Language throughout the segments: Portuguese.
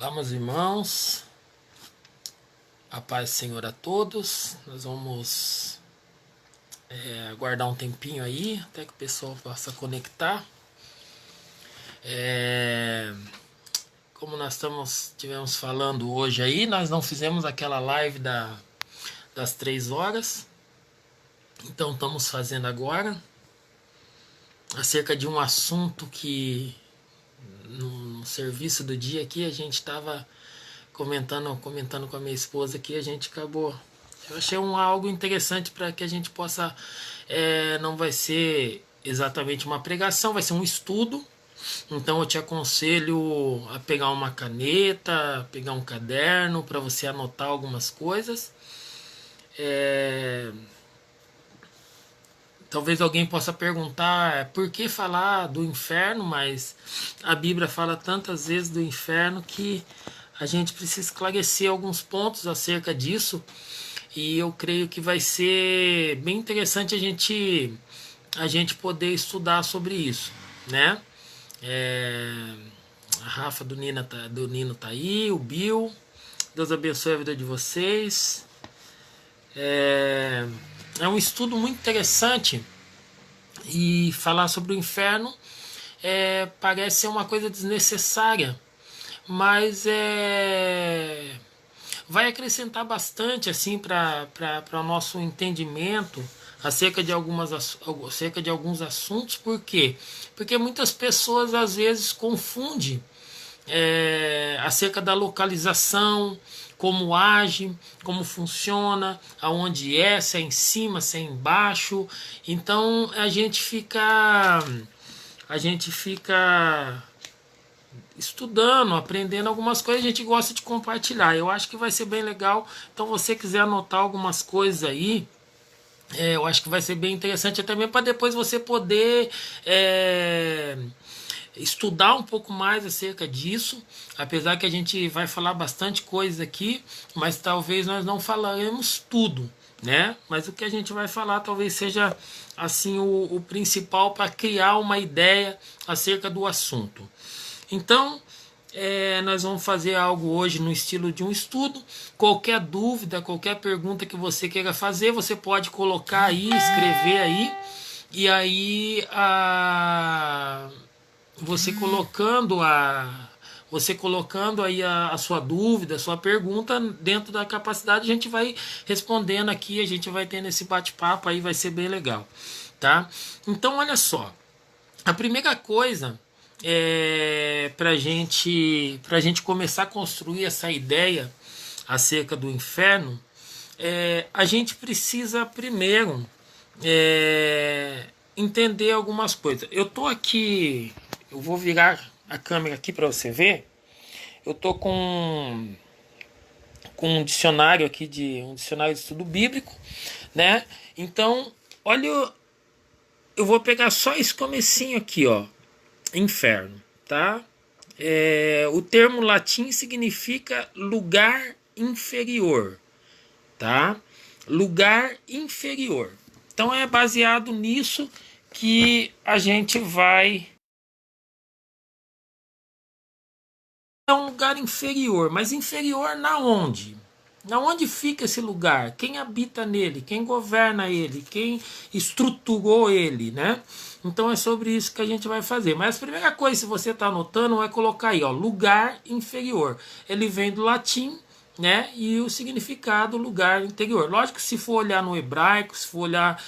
Olá, meus irmãos, a paz do Senhor a todos. Nós vamos aguardar um tempinho aí, até que o pessoal possa conectar. Como nós tivemos falando hoje aí, nós não fizemos aquela live das 3 horas, então estamos fazendo agora, acerca de um assunto que no serviço do dia aqui a gente estava comentando com a minha esposa aqui, a gente acabou. Eu achei algo interessante para que a gente possa. Não vai ser exatamente uma pregação, vai ser um estudo. Então eu te aconselho a pegar uma caneta, pegar um caderno para você anotar algumas coisas. Talvez alguém possa perguntar por que falar do inferno, mas a Bíblia fala tantas vezes do inferno que a gente precisa esclarecer alguns pontos acerca disso, e eu creio que vai ser bem interessante a gente poder estudar sobre isso, né? A Rafa do Nino tá aí, o Bill, Deus abençoe a vida de vocês. É um estudo muito interessante, e falar sobre o inferno parece ser uma coisa desnecessária, mas vai acrescentar bastante assim para o nosso entendimento acerca de alguns assuntos. Por quê? Porque muitas pessoas às vezes confundem acerca da localização, como age, como funciona, aonde se é em cima, se é embaixo. Então a gente fica estudando, aprendendo algumas coisas, a gente gosta de compartilhar. Eu acho que vai ser bem legal. Então, você quiser anotar algumas coisas aí, eu acho que vai ser bem interessante também, para depois você poder estudar um pouco mais acerca disso. Apesar que a gente vai falar bastante coisa aqui, mas talvez nós não falaremos tudo, né? Mas o que a gente vai falar talvez seja assim o principal para criar uma ideia acerca do assunto. Então, nós vamos fazer algo hoje no estilo de um estudo. Qualquer dúvida, qualquer pergunta que você queira fazer, você pode colocar aí, escrever aí, e aí você colocando aí a sua dúvida, a sua pergunta, dentro da capacidade, a gente vai respondendo aqui, a gente vai tendo esse bate-papo aí, vai ser bem legal, tá? Então, olha só, a primeira coisa para gente começar a construir essa ideia acerca do inferno, a gente precisa primeiro entender algumas coisas. Eu tô aqui, eu vou virar a câmera aqui para você ver. Eu tô com um dicionário aqui, um dicionário de estudo bíblico, né? Então, olha, eu vou pegar só esse comecinho aqui, ó. Inferno, tá? O termo latim significa lugar inferior, tá? Lugar inferior. Então é baseado nisso que a gente vai. É um lugar inferior, mas inferior na onde? Na onde fica esse lugar? Quem habita nele? Quem governa ele? Quem estruturou ele, né? Então é sobre isso que a gente vai fazer. Mas a primeira coisa, se você está anotando, é colocar aí, ó, lugar inferior. Ele vem do latim, né? E o significado lugar interior. Lógico que se for olhar no hebraico, se for olhar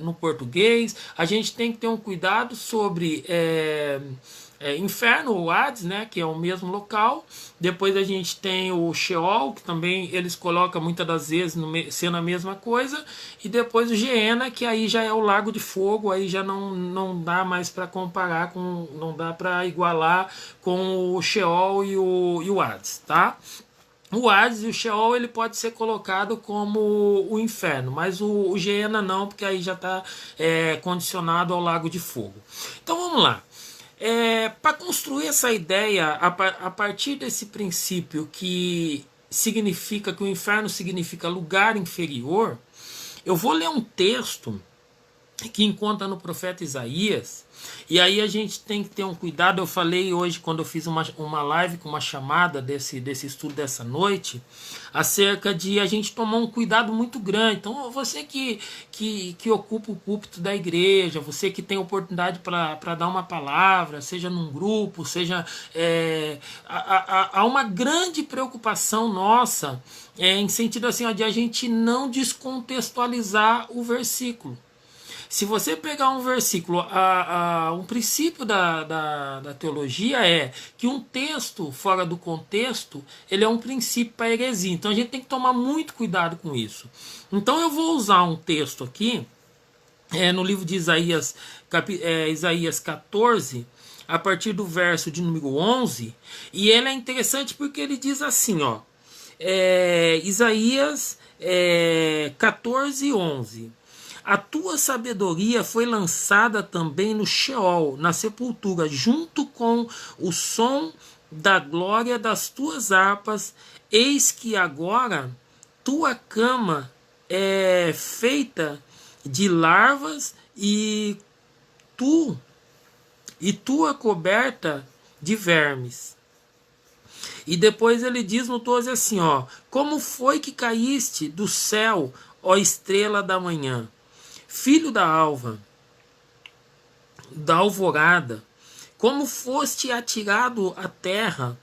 no português, a gente tem que ter um cuidado sobre inferno ou Hades, né, que é o mesmo local. Depois a gente tem o Sheol, que também eles colocam muitas das vezes sendo a mesma coisa. E depois o Geena, que aí já é o lago de fogo, aí já não dá mais para comparar, não dá para igualar com o Sheol e o Hades, tá? O Hades e o Sheol ele pode ser colocado como o inferno, mas o Geena não, porque aí já está condicionado ao lago de fogo. Então vamos lá. Para construir essa ideia a partir desse princípio que significa que o inferno significa lugar inferior, eu vou ler um texto que encontra no profeta Isaías. E aí a gente tem que ter um cuidado. Eu falei hoje, quando eu fiz uma live com uma chamada desse estudo dessa noite, acerca de a gente tomar um cuidado muito grande. Então, você que ocupa o púlpito da igreja, você que tem oportunidade para dar uma palavra, seja num grupo, seja... há uma grande preocupação nossa, em sentido assim, ó, de a gente não descontextualizar o versículo. Se você pegar um versículo, um princípio da teologia é que um texto fora do contexto, ele é um princípio para heresia. Então a gente tem que tomar muito cuidado com isso. Então eu vou usar um texto aqui, no livro de Isaías, Isaías 14, a partir do verso de número 11, e ele é interessante porque ele diz assim, ó, Isaías 14, 11. A tua sabedoria foi lançada também no Sheol, na sepultura, junto com o som da glória das tuas harpas. Eis que agora tua cama é feita de larvas e tua coberta de vermes. E depois ele diz no 12 assim, ó: como foi que caíste do céu, ó estrela da manhã? Filho da alva, da alvorada, como foste atirado à terra,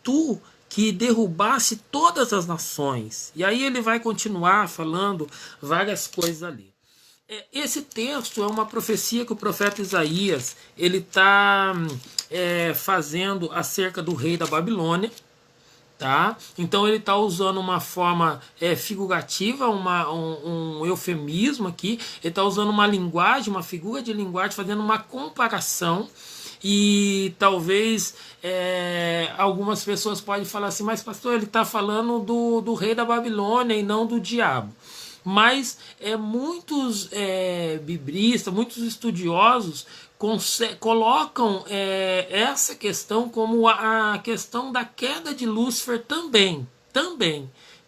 tu que derrubaste todas as nações. E aí ele vai continuar falando várias coisas ali. Esse texto é uma profecia que o profeta Isaías ele está fazendo acerca do rei da Babilônia. Tá? Então ele está usando uma forma figurativa, um eufemismo aqui, ele está usando uma linguagem, uma figura de linguagem, fazendo uma comparação. E talvez algumas pessoas podem falar assim, mas pastor, ele está falando do rei da Babilônia e não do diabo. Mas muitos biblistas, muitos estudiosos colocam essa questão como a questão da queda de Lúcifer também.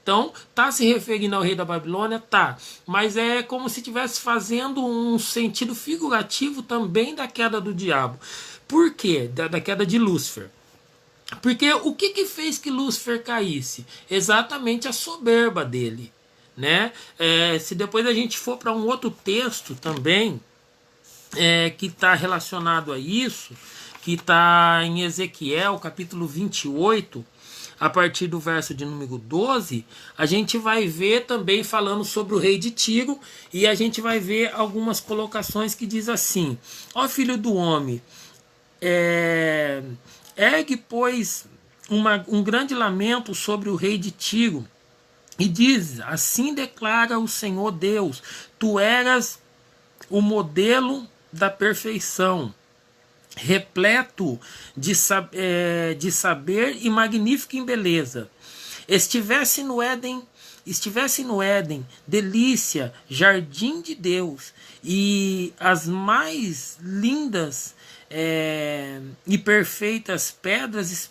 Então, está se referindo ao rei da Babilônia? Tá. Mas é como se estivesse fazendo um sentido figurativo também da queda do diabo. Por quê? Da queda de Lúcifer. Porque o que fez que Lúcifer caísse? Exatamente a soberba dele. Né? Se depois a gente for para um outro texto também, que está relacionado a isso, que está em Ezequiel, capítulo 28, a partir do verso de número 12, a gente vai ver também falando sobre o rei de Tiro, e a gente vai ver algumas colocações que diz assim: ó filho do homem, ergue, pois, um grande lamento sobre o rei de Tiro, e diz: assim declara o Senhor Deus, tu eras o modelo da perfeição, repleto de saber e magnífico em beleza. Estivesse no Éden, delícia, jardim de Deus, e as mais lindas e perfeitas pedras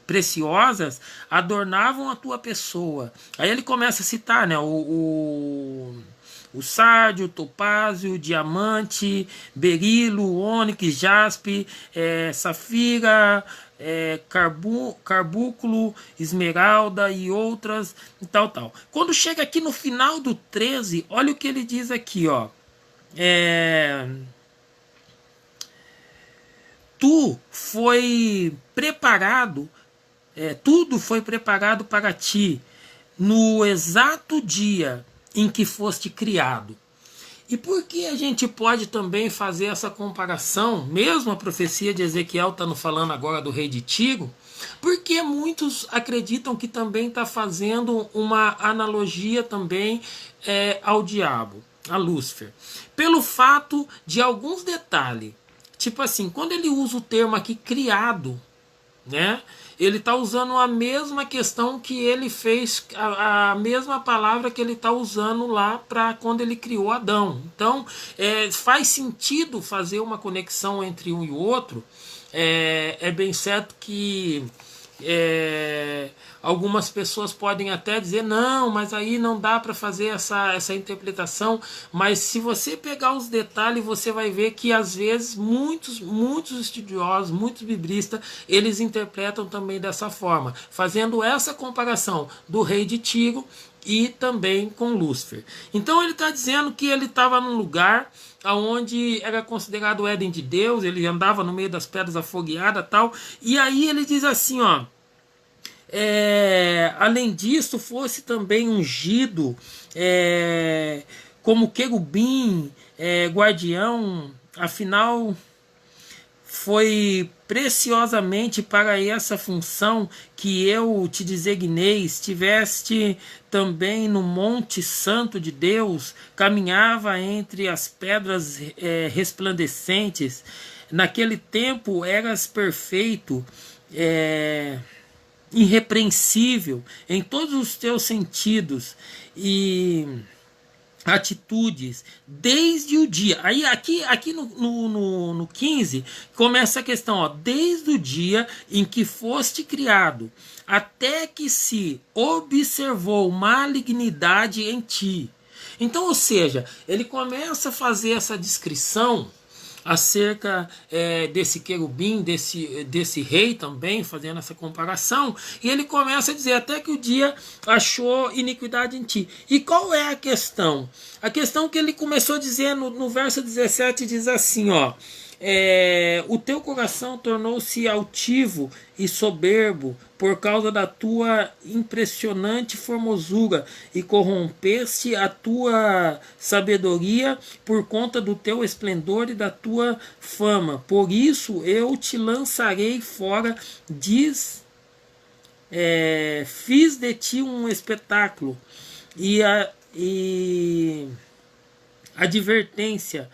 preciosas adornavam a tua pessoa. Aí ele começa a citar, né, o sárdio, topázio, diamante, berilo, ônix, jaspe, safira, carbúnculo, esmeralda e outras e tal. Quando chega aqui no final do 13, olha o que ele diz aqui, ó. Tudo foi preparado para ti no exato dia em que foste criado. E por que a gente pode também fazer essa comparação? Mesmo a profecia de Ezequiel está falando agora do rei de Tiro, porque muitos acreditam que também está fazendo uma analogia também ao diabo, a Lúcifer, pelo fato de alguns detalhes. Tipo assim, quando ele usa o termo aqui criado, né? Ele está usando a mesma questão que ele fez, a mesma palavra que ele está usando lá para quando ele criou Adão. Então, faz sentido fazer uma conexão entre um e o outro. É bem certo que Algumas pessoas podem até dizer, não, mas aí não dá para fazer essa interpretação, mas se você pegar os detalhes, você vai ver que às vezes muitos estudiosos, muitos biblistas, eles interpretam também dessa forma, fazendo essa comparação do rei de Tiro e também com Lúcifer. Então ele está dizendo que ele estava num lugar onde era considerado o Éden de Deus, ele andava no meio das pedras afogueadas, tal, e aí ele diz assim, ó, além disso, fosse também ungido como querubim, guardião, afinal foi preciosamente para essa função que eu te designei. Estiveste também no Monte Santo de Deus, caminhava entre as pedras resplandecentes. Naquele tempo eras perfeito, irrepreensível em todos os teus sentidos e atitudes, desde o dia. Aí aqui no 15 começa a questão, ó, desde o dia em que foste criado, até que se observou malignidade em ti. Então, ou seja, ele começa a fazer essa descrição acerca desse querubim, desse rei também, fazendo essa comparação, e ele começa a dizer, até que o dia achou iniquidade em ti. E qual é a questão? A questão que ele começou a dizer no verso 17, diz assim, ó, o teu coração tornou-se altivo e soberbo por causa da tua impressionante formosura, e corrompeste a tua sabedoria por conta do teu esplendor e da tua fama. Por isso eu te lançarei fora, fiz de ti um espetáculo e advertência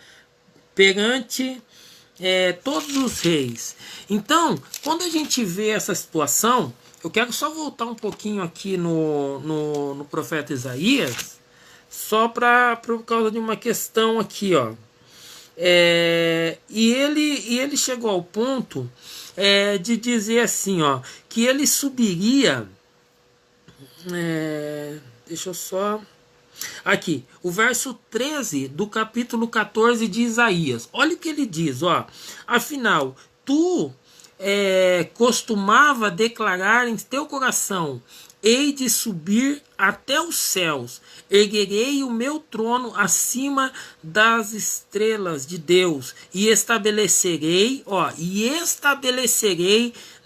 perante todos os reis. Então, quando a gente vê essa situação, eu quero só voltar um pouquinho aqui no profeta Isaías, só por causa de uma questão aqui, ó. E ele chegou ao ponto de dizer assim, ó, que ele subiria. Deixa eu só. Aqui, o verso 13 do capítulo 14 de Isaías. Olha o que ele diz, ó. Afinal, tu costumava declarar em teu coração, hei de subir até os céus, erguerei o meu trono acima das estrelas de Deus, e estabelecerei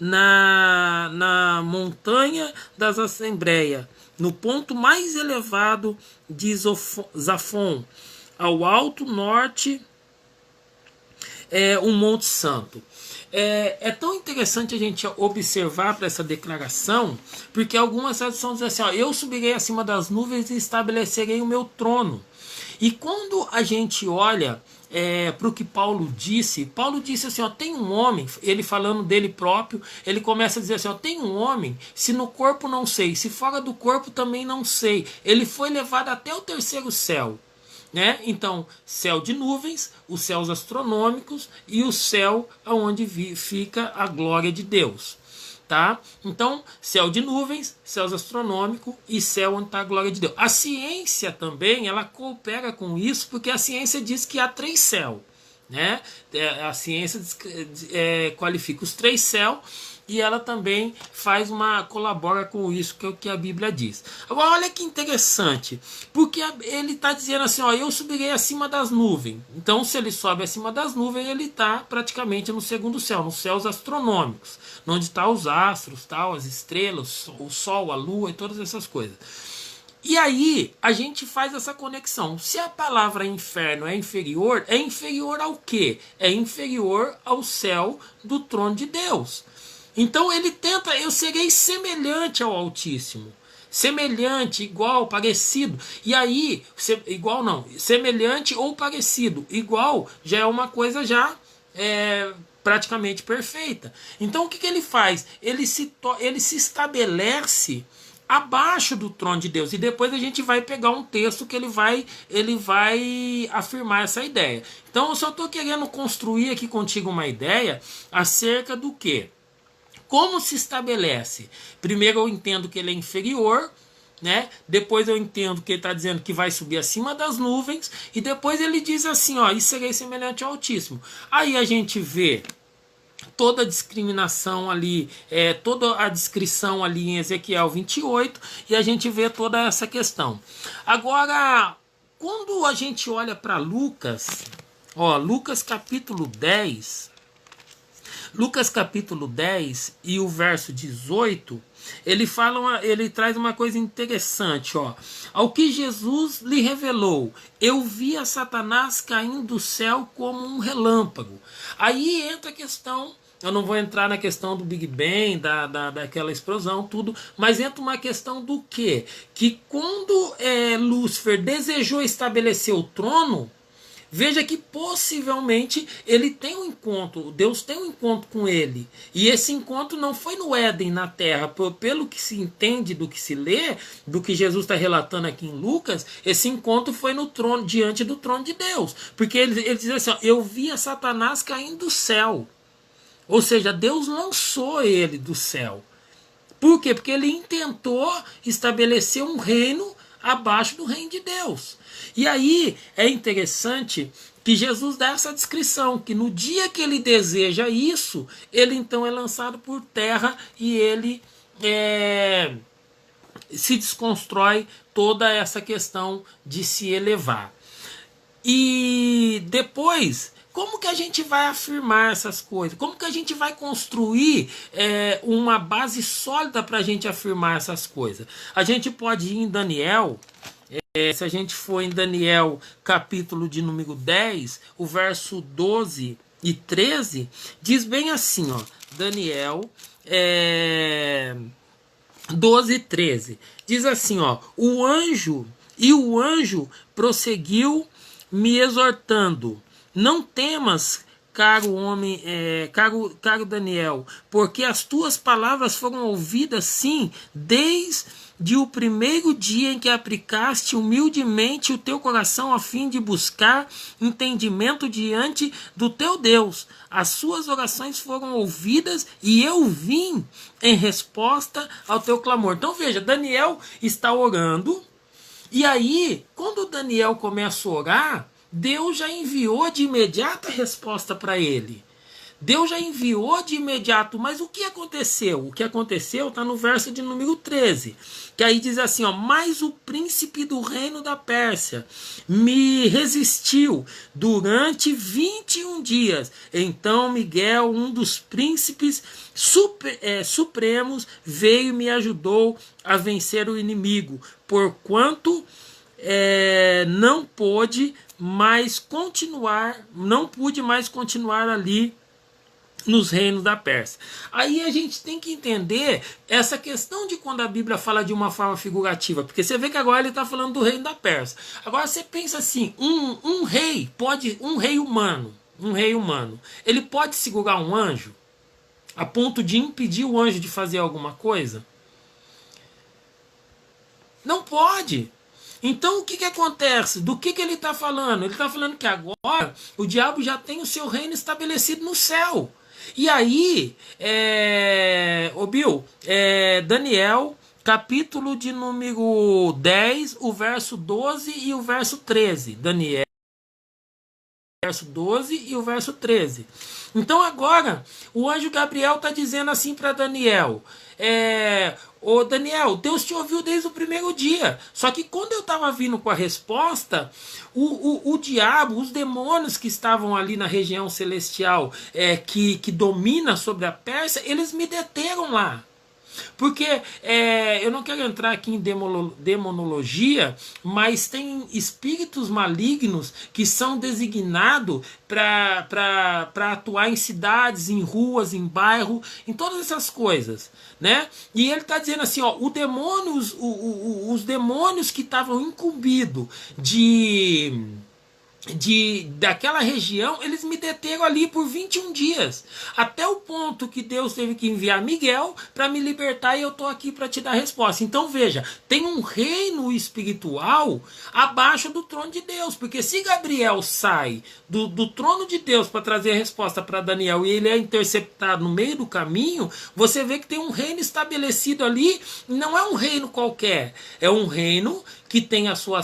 na montanha das assembleias, no ponto mais elevado de Zafon, ao alto norte, o Monte Santo. É tão interessante a gente observar para essa declaração, porque algumas traduções dizem assim, ó, eu subirei acima das nuvens e estabelecerei o meu trono. E quando a gente olha para o que Paulo disse assim, ó, tem um homem, ele falando dele próprio, ele começa a dizer assim, ó, tem um homem, se no corpo não sei, se fora do corpo também não sei, ele foi levado até o terceiro céu. Né? Então, céu de nuvens, os céus astronômicos e o céu onde fica a glória de Deus. Tá? Então, céu de nuvens, céus astronômicos e céu onde está a glória de Deus. A ciência também, ela coopera com isso, porque a ciência diz que há 3 céus. Né? A ciência qualifica os 3 céus, e ela também colabora com isso que é o que a Bíblia diz. Agora olha que interessante, porque ele está dizendo assim, ó, eu subirei acima das nuvens. Então se ele sobe acima das nuvens, ele está praticamente no segundo céu, nos céus astronômicos, onde estão os astros, tal, as estrelas, o sol, a lua e todas essas coisas. E aí a gente faz essa conexão. Se a palavra inferno é inferior ao quê? É inferior ao céu do trono de Deus. Então ele tenta, eu serei semelhante ao Altíssimo. Semelhante, igual, parecido. E aí, igual não, semelhante ou parecido. Igual já é uma coisa já praticamente perfeita. Então o que ele faz? Ele se estabelece abaixo do trono de Deus. E depois a gente vai pegar um texto que ele vai afirmar essa ideia. Então eu só estou querendo construir aqui contigo uma ideia acerca do quê? Como se estabelece? Primeiro eu entendo que ele é inferior, né? Depois eu entendo que ele está dizendo que vai subir acima das nuvens, e depois ele diz assim, ó, e serei semelhante ao Altíssimo. Aí a gente vê toda a discriminação ali, toda a descrição ali em Ezequiel 28, e a gente vê toda essa questão. Agora, quando a gente olha para Lucas, ó, Lucas capítulo 10, e o verso 18, ele traz uma coisa interessante, ó. Ao que Jesus lhe revelou, eu vi a Satanás caindo do céu como um relâmpago. Aí entra a questão, eu não vou entrar na questão do Big Bang, daquela explosão, tudo, mas entra uma questão do quê? Que quando Lúcifer desejou estabelecer o trono, veja que possivelmente ele tem um encontro, Deus tem um encontro com ele. E esse encontro não foi no Éden, na terra. Pelo que se entende, do que se lê, do que Jesus está relatando aqui em Lucas, esse encontro foi no trono, diante do trono de Deus. Porque ele diz assim, ó, eu vi a Satanás caindo do céu. Ou seja, Deus lançou ele do céu. Por quê? Porque ele intentou estabelecer um reino abaixo do reino de Deus. E aí é interessante que Jesus dá essa descrição, que no dia que ele deseja isso, ele então é lançado por terra e ele se desconstrói toda essa questão de se elevar. E depois, como que a gente vai afirmar essas coisas? Como que a gente vai construir uma base sólida para a gente afirmar essas coisas? A gente pode ir em Daniel. Se a gente for em Daniel, capítulo de número 10, o verso 12 e 13, diz bem assim, ó, Daniel 12 e 13, diz assim, ó, o anjo prosseguiu me exortando, não temas, caro homem, caro Daniel, porque as tuas palavras foram ouvidas sim, desde o primeiro dia em que aplicaste humildemente o teu coração a fim de buscar entendimento diante do teu Deus. As suas orações foram ouvidas e eu vim em resposta ao teu clamor. Então veja, Daniel está orando, e aí, quando Daniel começa a orar, Deus já enviou de imediato a resposta para ele. Deus já enviou de imediato, mas o que aconteceu? O que aconteceu está no verso de número 13, que aí diz assim, ó, mas o príncipe do reino da Pérsia me resistiu durante 21 dias. Então Miguel, um dos príncipes supremos, veio e me ajudou a vencer o inimigo, porquanto não pude mais continuar ali nos reinos da Pérsia. Aí a gente tem que entender essa questão de quando a Bíblia fala de uma forma figurativa, porque você vê que agora ele está falando do reino da Pérsia. Agora você pensa assim, um rei humano, ele pode segurar um anjo a ponto de impedir o anjo de fazer alguma coisa? Não pode. Então o que acontece? Do que ele está falando? Ele está falando que agora o diabo já tem o seu reino estabelecido no céu. E aí, Daniel, capítulo de número 10, o verso 12 e o verso 13. Daniel, verso 12 e o verso 13. Então agora, o anjo Gabriel está dizendo assim para Daniel, ô Daniel, Deus te ouviu desde o primeiro dia. Só que quando eu estava vindo com a resposta, o diabo, os demônios que estavam ali na região celestial, que domina sobre a Pérsia, eles me deteram lá. Porque eu não quero entrar aqui em demonologia, mas tem espíritos malignos que são designados para atuar em cidades, em ruas, em bairro, em todas essas coisas, né? E ele está dizendo assim, ó, os demônios que estavam incumbidos daquela região, eles me deteram ali por 21 dias, até o ponto que Deus teve que enviar Miguel para me libertar, e eu estou aqui para te dar a resposta. Então veja, tem um reino espiritual abaixo do trono de Deus, porque se Gabriel sai do trono de Deus para trazer a resposta para Daniel, e ele é interceptado no meio do caminho, você vê que tem um reino estabelecido ali. Não é um reino qualquer, é um reino que tem o seu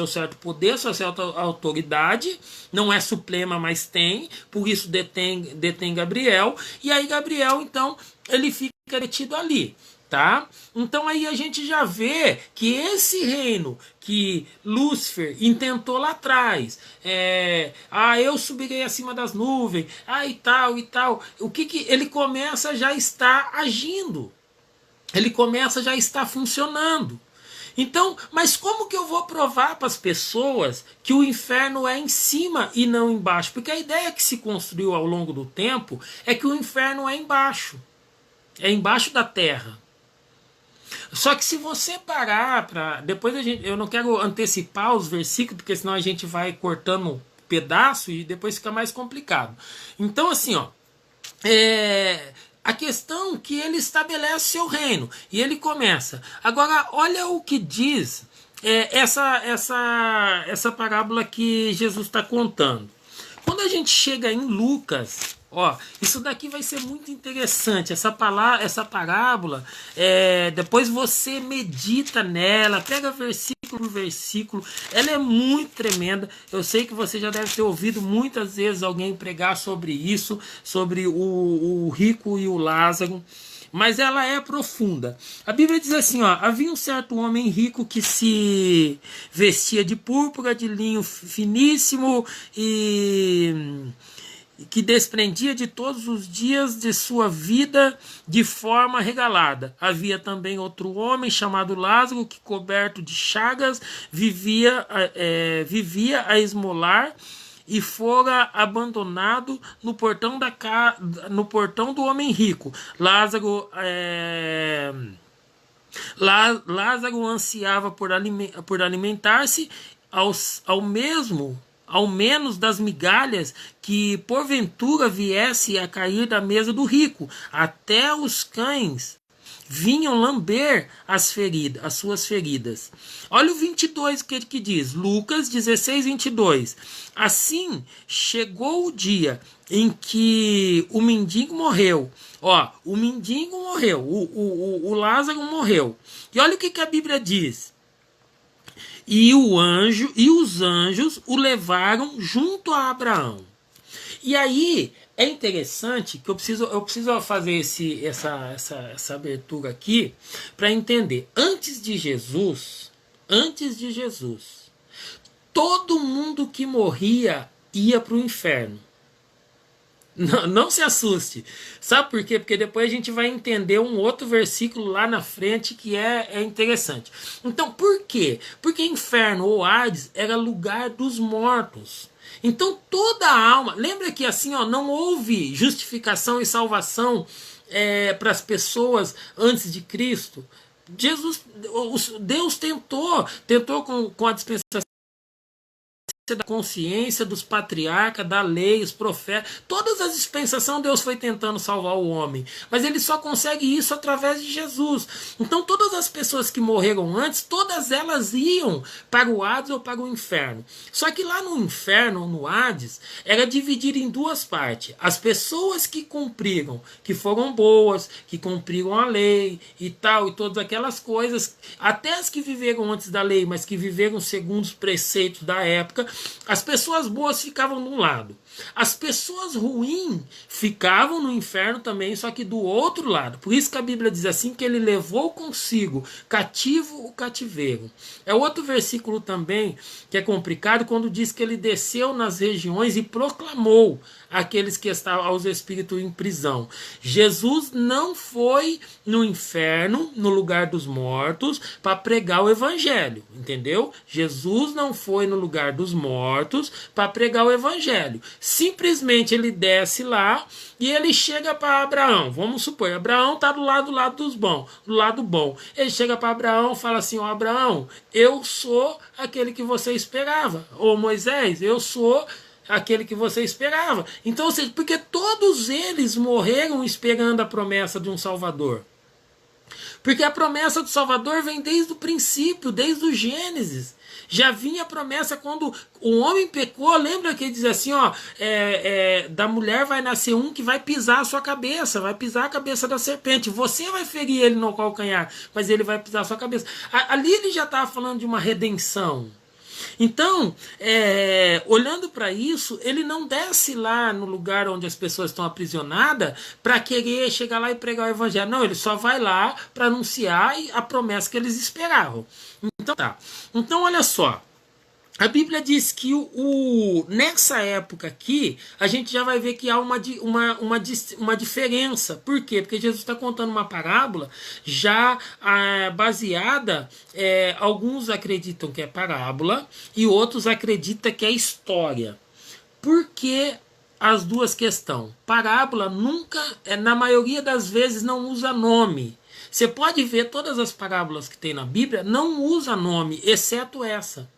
certo poder, a sua certa autoridade. Não é suprema, mas tem, por isso detém Gabriel, e aí Gabriel, então, ele fica detido ali. Tá? Então aí a gente já vê que esse reino que Lúcifer intentou lá atrás, eu subirei acima das nuvens, e tal, o que ele começa já está agindo, ele começa já está funcionando. Então, mas como que eu vou provar para as pessoas que o inferno é em cima e não embaixo? Porque a ideia que se construiu ao longo do tempo é que o inferno é embaixo da terra. Só que se você parar para... Depois eu não quero antecipar os versículos, porque senão a gente vai cortando pedaço e depois fica mais complicado. Então, assim, a questão que ele estabelece seu reino e ele começa. Agora, olha o que diz essa parábola que Jesus está contando. Quando a gente chega em Lucas, isso daqui vai ser muito interessante. Essa parábola, depois você medita nela, pega versículo por versículo. Ela é muito tremenda. Eu sei que você já deve ter ouvido muitas vezes alguém pregar sobre isso, sobre o rico e o Lázaro. Mas ela é profunda. A Bíblia diz assim, havia um certo homem rico que se vestia de púrpura, de linho finíssimo e que desprendia de todos os dias de sua vida de forma regalada. Havia também outro homem chamado Lázaro, que coberto de chagas vivia a esmolar, e fora abandonado no portão do homem rico. Lázaro ansiava por alimentar-se ao menos das migalhas que porventura viesse a cair da mesa do rico. Até os cães vinham lamber as suas feridas. Olha o 22 que diz, Lucas 16, 22. Assim chegou o dia em que o mendigo morreu. O mendigo morreu, o Lázaro morreu. E olha o que a Bíblia diz. E os anjos o levaram junto a Abraão. E aí é interessante que eu preciso fazer essa abertura aqui para entender. Antes de Jesus, todo mundo que morria ia para o inferno. Não se assuste. Sabe por quê? Porque depois a gente vai entender um outro versículo lá na frente que é interessante. Então, por quê? Porque inferno ou Hades era lugar dos mortos. Então, toda a alma... Lembra que assim, não houve justificação e salvação para as pessoas antes de Cristo? Deus tentou com a dispensação da consciência dos patriarcas, da lei, os profetas, todas as dispensações Deus foi tentando salvar o homem, mas ele só consegue isso através de Jesus. Então todas as pessoas que morreram antes, todas elas iam para o Hades ou para o inferno. Só que lá no inferno, no Hades, era dividido em duas partes. As pessoas que cumpriram, que foram boas, que cumpriram a lei e tal, e todas aquelas coisas, até as que viveram antes da lei, mas que viveram segundo os preceitos da época. As pessoas boas ficavam de um lado. As pessoas ruins ficavam no inferno também, só que do outro lado. Por isso que a Bíblia diz assim, que ele levou consigo cativo o cativeiro. É outro versículo também que é complicado, quando diz que ele desceu nas regiões e proclamou aqueles que estavam aos espíritos em prisão. Jesus não foi no inferno, no lugar dos mortos, para pregar o evangelho, entendeu? Jesus não foi no lugar dos mortos para pregar o evangelho. Simplesmente ele desce lá e ele chega para Abraão. Vamos supor, Abraão está do lado dos bons, do lado bom. Ele chega para Abraão e fala assim: ó, Abraão, eu sou aquele que você esperava. Ou Moisés, eu sou aquele que você esperava. Então, ou seja, porque todos eles morreram esperando a promessa de um Salvador. Porque a promessa do Salvador vem desde o princípio, desde o Gênesis. Já vinha a promessa quando o homem pecou. Lembra que ele diz assim, ó, da mulher vai nascer um que vai pisar a sua cabeça, vai pisar a cabeça da serpente. Você vai ferir ele no calcanhar, mas ele vai pisar a sua cabeça. Ali ele já estava falando de uma redenção. Então, olhando para isso, ele não desce lá no lugar onde as pessoas estão aprisionadas para querer chegar lá e pregar o evangelho. Não, ele só vai lá para anunciar a promessa que eles esperavam. Então, tá. Então, olha só. A Bíblia diz que nessa época aqui, a gente já vai ver que há uma diferença. Por quê? Porque Jesus está contando uma parábola já baseada, alguns acreditam que é parábola e outros acreditam que é história. Por que as duas questões? Parábola nunca, na maioria das vezes, não usa nome. Você pode ver todas as parábolas que tem na Bíblia, não usa nome, exceto essa.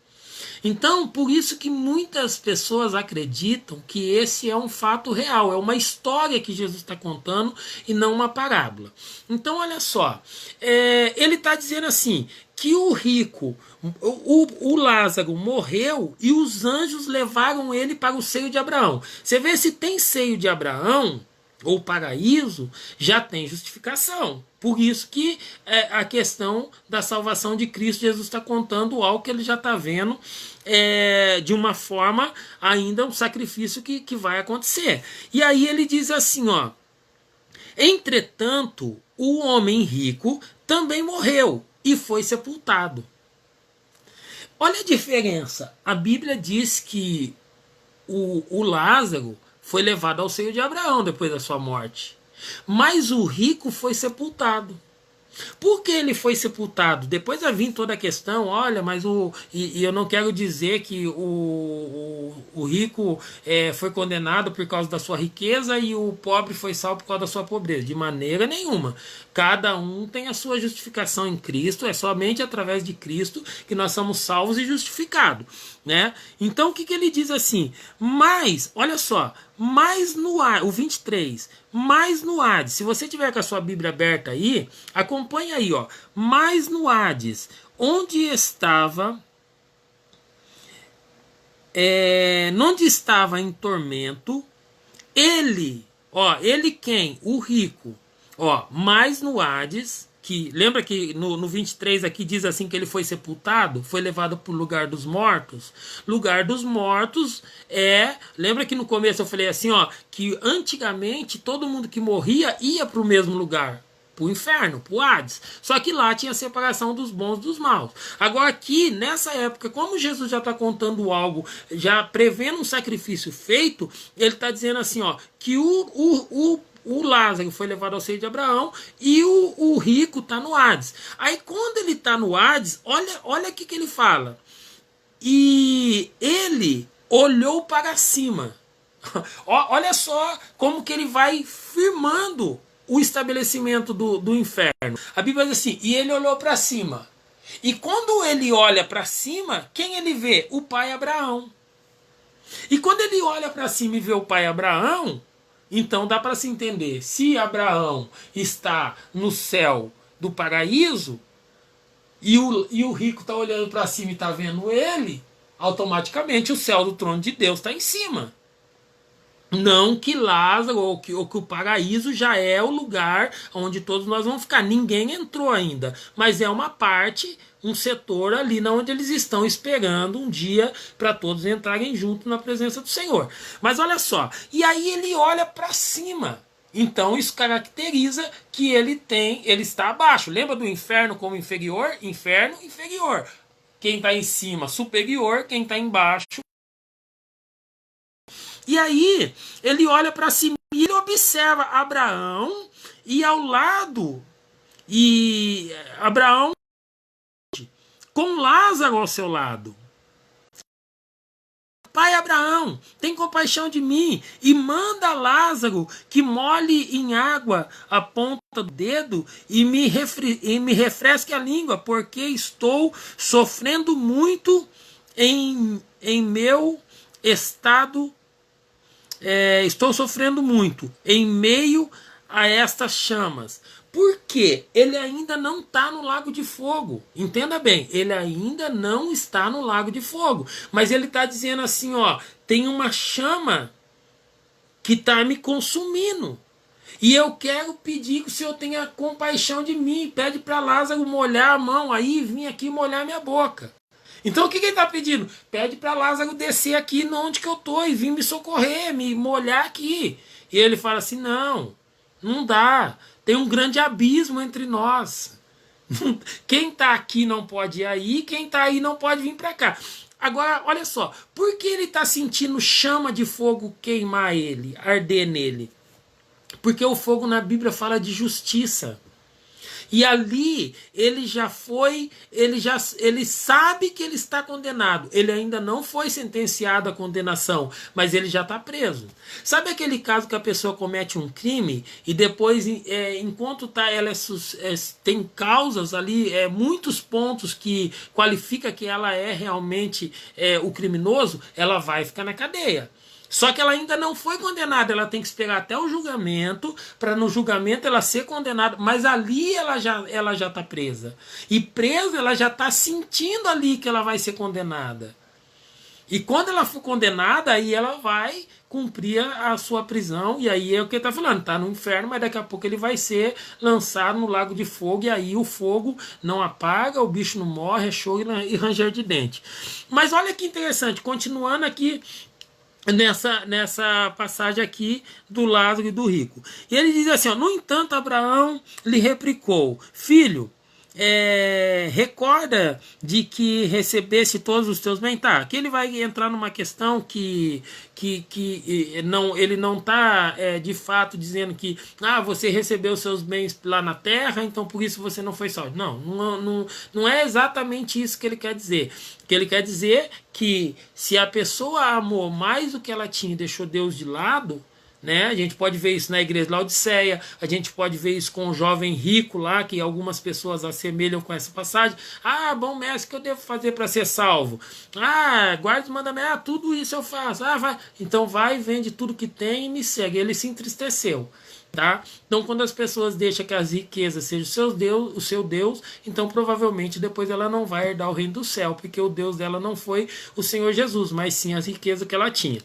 Então, por isso que muitas pessoas acreditam que esse é um fato real, é uma história que Jesus está contando e não uma parábola. Então, olha só, ele está dizendo assim, que o rico, o Lázaro morreu e os anjos levaram ele para o seio de Abraão. Você vê se tem seio de Abraão, ou paraíso, já tem justificação. Por isso que a questão da salvação de Cristo, Jesus está contando algo que ele já está vendo de uma forma ainda um sacrifício que vai acontecer. E aí ele diz assim, ó, entretanto, o homem rico também morreu e foi sepultado. Olha a diferença. A Bíblia diz que o Lázaro foi levado ao seio de Abraão depois da sua morte. Mas o rico foi sepultado. Por que ele foi sepultado? Depois vai vir toda a questão, olha, mas e eu não quero dizer que o rico foi condenado por causa da sua riqueza e o pobre foi salvo por causa da sua pobreza. De maneira nenhuma. Cada um tem a sua justificação em Cristo, é somente através de Cristo que nós somos salvos e justificados. Né? Então o que ele diz assim? Mas, olha só, mais no o 23, mais no Hades, se você tiver com a sua Bíblia aberta aí, acompanha aí, ó, mais no Hades, onde estava em tormento, ele quem? O rico, ó, mais no Hades, que lembra que no 23 aqui diz assim que ele foi sepultado, foi levado para o lugar dos mortos. Lugar dos mortos lembra que no começo eu falei assim, ó, que antigamente todo mundo que morria ia para o mesmo lugar, para o inferno, para o Hades. Só que lá tinha a separação dos bons dos maus. Agora aqui, nessa época, como Jesus já está contando algo, já prevendo um sacrifício feito, ele está dizendo assim, ó, que o Lázaro foi levado ao seio de Abraão e o rico está no Hades. Aí quando ele está no Hades, olha o que ele fala. E ele olhou para cima. Olha só como que ele vai firmando o estabelecimento do inferno. A Bíblia diz assim, e ele olhou para cima. E quando ele olha para cima, quem ele vê? O pai Abraão. E quando ele olha para cima e vê o pai Abraão, então dá para se entender, se Abraão está no céu do paraíso e o rico está olhando para cima e está vendo ele, automaticamente o céu do trono de Deus está em cima. Não que Lázaro ou que o paraíso já é o lugar onde todos nós vamos ficar. Ninguém entrou ainda, mas é uma parte, um setor ali onde eles estão esperando um dia para todos entrarem juntos na presença do Senhor. Mas olha só, e aí ele olha para cima. Então isso caracteriza que ele está abaixo. Lembra do inferno como inferior? Inferno, inferior. Quem está em cima, superior. Quem está embaixo. E aí ele olha para cima e ele observa Abraão e ao lado, e Abraão com Lázaro ao seu lado. pai Abraão, tem compaixão de mim e manda Lázaro que molhe em água a ponta do dedo e me refresque a língua, porque estou sofrendo muito em meu estado, estou sofrendo muito em meio a estas chamas. Porque ele ainda não está no lago de fogo. Entenda bem, ele ainda não está no lago de fogo. Mas ele está dizendo assim, ó, tem uma chama que está me consumindo. E eu quero pedir que o Senhor tenha compaixão de mim. Pede para Lázaro molhar a mão aí e vir aqui molhar minha boca. Então o que ele está pedindo? Pede para Lázaro descer aqui onde que eu estou e vir me socorrer, me molhar aqui. E ele fala assim, não dá. Tem um grande abismo entre nós. Quem está aqui não pode ir aí, quem está aí não pode vir para cá. Agora, olha só, por que ele está sentindo chama de fogo queimar ele, arder nele? Porque o fogo na Bíblia fala de justiça. E ali ele já foi, ele sabe que ele está condenado. Ele ainda não foi sentenciado à condenação, mas ele já está preso. Sabe aquele caso que a pessoa comete um crime e depois, enquanto ela tem causas ali, muitos pontos que qualifica que ela é realmente o criminoso, ela vai ficar na cadeia. Só que ela ainda não foi condenada, ela tem que esperar até o julgamento, para no julgamento ela ser condenada, mas ali ela já está presa. E presa ela já está sentindo ali que ela vai ser condenada. E quando ela for condenada, aí ela vai cumprir a sua prisão, e aí é o que ele está falando, está no inferno, mas daqui a pouco ele vai ser lançado no lago de fogo, e aí o fogo não apaga, o bicho não morre, é choro e ranger de dente. Mas olha que interessante, continuando aqui, nessa passagem aqui do Lázaro e do rico. E ele diz assim, ó, no entanto Abraão lhe replicou, filho, recorda de que recebesse todos os teus bens. Tá, aqui ele vai entrar numa questão que não, ele não está de fato dizendo que você recebeu os seus bens lá na terra, então por isso você não foi salvo. Não é exatamente isso que ele quer dizer. Que ele quer dizer que se a pessoa amou mais do que ela tinha e deixou Deus de lado, né? A gente pode ver isso na igreja de Laodiceia, a gente pode ver isso com o jovem rico lá, que algumas pessoas assemelham com essa passagem. Bom mestre, o que eu devo fazer para ser salvo? Guarda os mandamentos, tudo isso eu faço. Vai. Então vai, vende tudo que tem e me segue. Ele se entristeceu. Tá? Então quando as pessoas deixam que as riquezas sejam o seu Deus, então provavelmente depois ela não vai herdar o reino do céu, porque o Deus dela não foi o Senhor Jesus, mas sim as riquezas que ela tinha.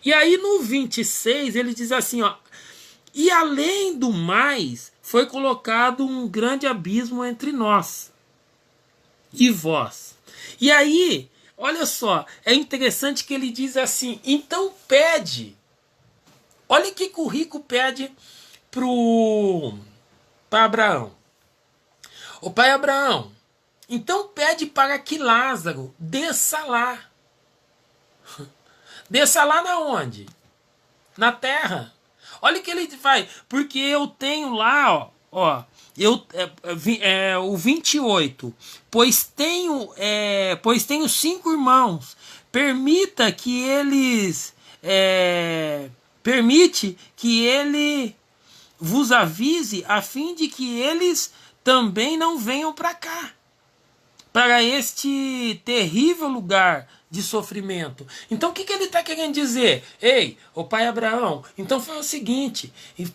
E aí no 26 ele diz assim, ó, e além do mais foi colocado um grande abismo entre nós e vós. E aí, olha só, é interessante que ele diz assim, então pede. Olha o que o rico pede para Abraão. O pai Abraão, então pede para que Lázaro desça lá. Desça lá na onde? Na terra. Olha o que ele faz. Porque eu tenho lá, o 28. Pois tenho 5 irmãos. Permite que ele vos avise, a fim de que eles também não venham para cá, para este terrível lugar de sofrimento. Então o que ele está querendo dizer? Ei, o pai Abraão, então faz o seguinte,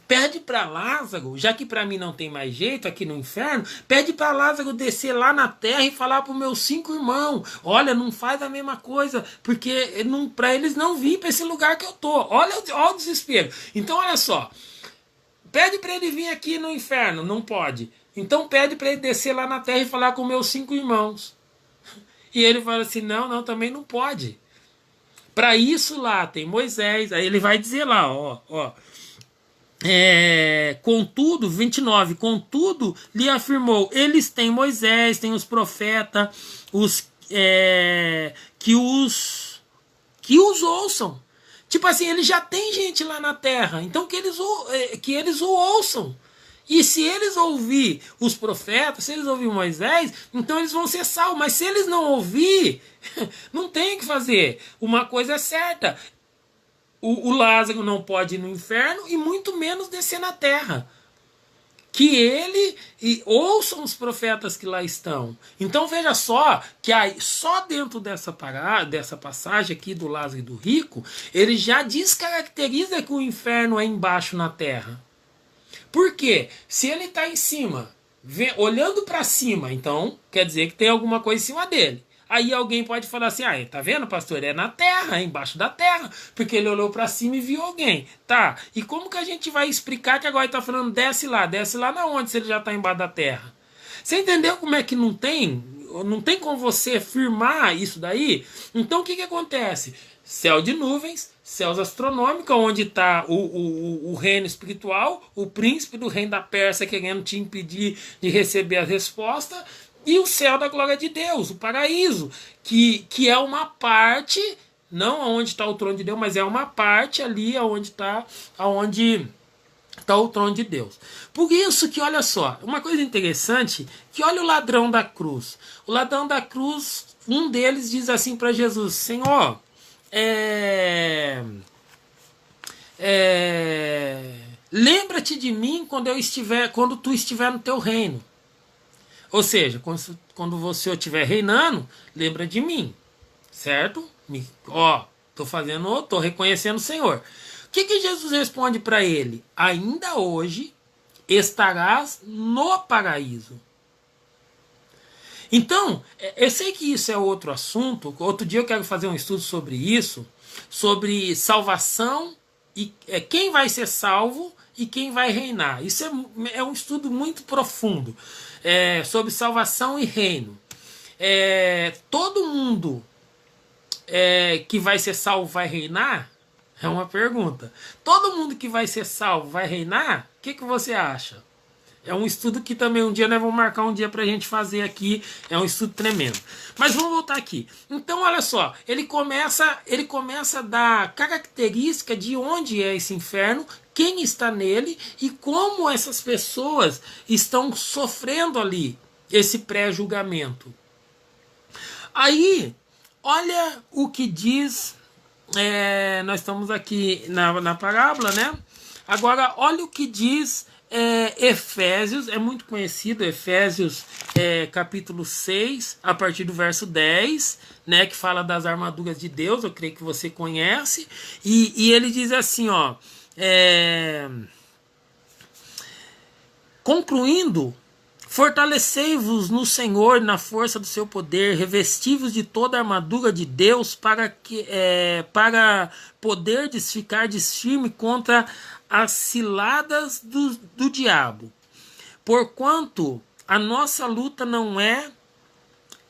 pede para Lázaro, já que para mim não tem mais jeito aqui no inferno, pede para Lázaro descer lá na terra e falar para os meus 5 irmãos, olha, não faz a mesma coisa, porque para eles não vir para esse lugar que eu tô. Olha o desespero. Então olha só, pede para ele vir aqui no inferno, não pode. Então pede para ele descer lá na terra e falar com meus 5 irmãos. E ele fala assim, não, também não pode. Para isso lá tem Moisés, aí ele vai dizer lá, contudo, 29, contudo lhe afirmou, eles têm Moisés, têm os profetas, que os ouçam. Tipo assim, ele já tem gente lá na terra, então que eles o ouçam. E se eles ouvir os profetas, se eles ouvir Moisés, então eles vão ser salvos. Mas se eles não ouvir, não tem o que fazer. Uma coisa é certa: o Lázaro não pode ir no inferno e muito menos descer na terra. Que ele ouçam os profetas que lá estão. Então veja só que aí, só dentro dessa passagem aqui do Lázaro e do rico, ele já descaracteriza que o inferno é embaixo na terra. Por quê? Se ele está em cima, olhando para cima, então quer dizer que tem alguma coisa em cima dele. Aí alguém pode falar assim: ah, tá vendo, pastor? É na terra, é embaixo da terra, porque ele olhou para cima e viu alguém. Tá, e como que a gente vai explicar que agora ele tá falando desce lá na onde, se ele já tá embaixo da terra? Você entendeu como é que não tem como você afirmar isso daí? Então o que acontece? Céu de nuvens, céus astronômicos, onde está o reino espiritual, o príncipe do reino da Pérsia querendo te impedir de receber a resposta, e o céu da glória de Deus, o paraíso, que é uma parte, não onde está o trono de Deus, mas é uma parte ali onde está o trono de Deus. Por isso que, olha só, uma coisa interessante, que olha o ladrão da cruz. O ladrão da cruz, um deles diz assim para Jesus: Senhor, lembra-te de mim quando tu estiver no teu reino. Ou seja, quando você estiver reinando, lembra de mim, certo? Tô reconhecendo o Senhor. O que Jesus responde para ele? Ainda hoje estarás no paraíso. Então, eu sei que isso é outro assunto. Outro dia eu quero fazer um estudo sobre isso, sobre salvação e quem vai ser salvo e quem vai reinar. Isso é um estudo muito profundo, sobre salvação e reino. Todo mundo que vai ser salvo vai reinar? É uma pergunta. Todo mundo que vai ser salvo vai reinar? O que você acha? É um estudo que também um dia nós vamos marcar um dia pra gente fazer aqui. É um estudo tremendo. Mas vamos voltar aqui. Então, olha só. Ele começa a dar característica de onde é esse inferno, quem está nele e como essas pessoas estão sofrendo ali esse pré-julgamento. Aí, olha o que diz... nós estamos aqui na parábola, né? Agora, olha o que diz... Efésios, é muito conhecido, Efésios capítulo 6, a partir do verso 10, né, que fala das armaduras de Deus, eu creio que você conhece, e ele diz assim, ó, concluindo, fortalecei-vos no Senhor na força do seu poder, revesti-vos de toda a armadura de Deus para poderdes ficar firme contra as ciladas do diabo. Porquanto a nossa luta não é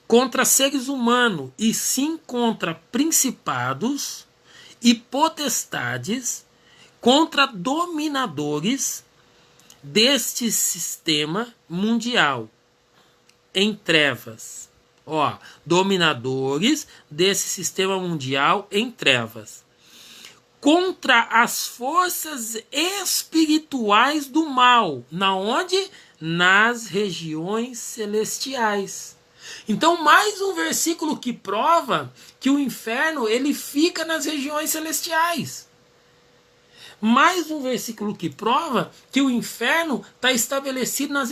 contra seres humanos, e sim contra principados e potestades, contra dominadores deste sistema mundial em trevas. Dominadores desse sistema mundial em trevas. Contra as forças espirituais do mal. Na onde? Nas regiões celestiais. Então, mais um versículo que prova que o inferno ele fica nas regiões celestiais. Mais um versículo que prova que o inferno está estabelecido nas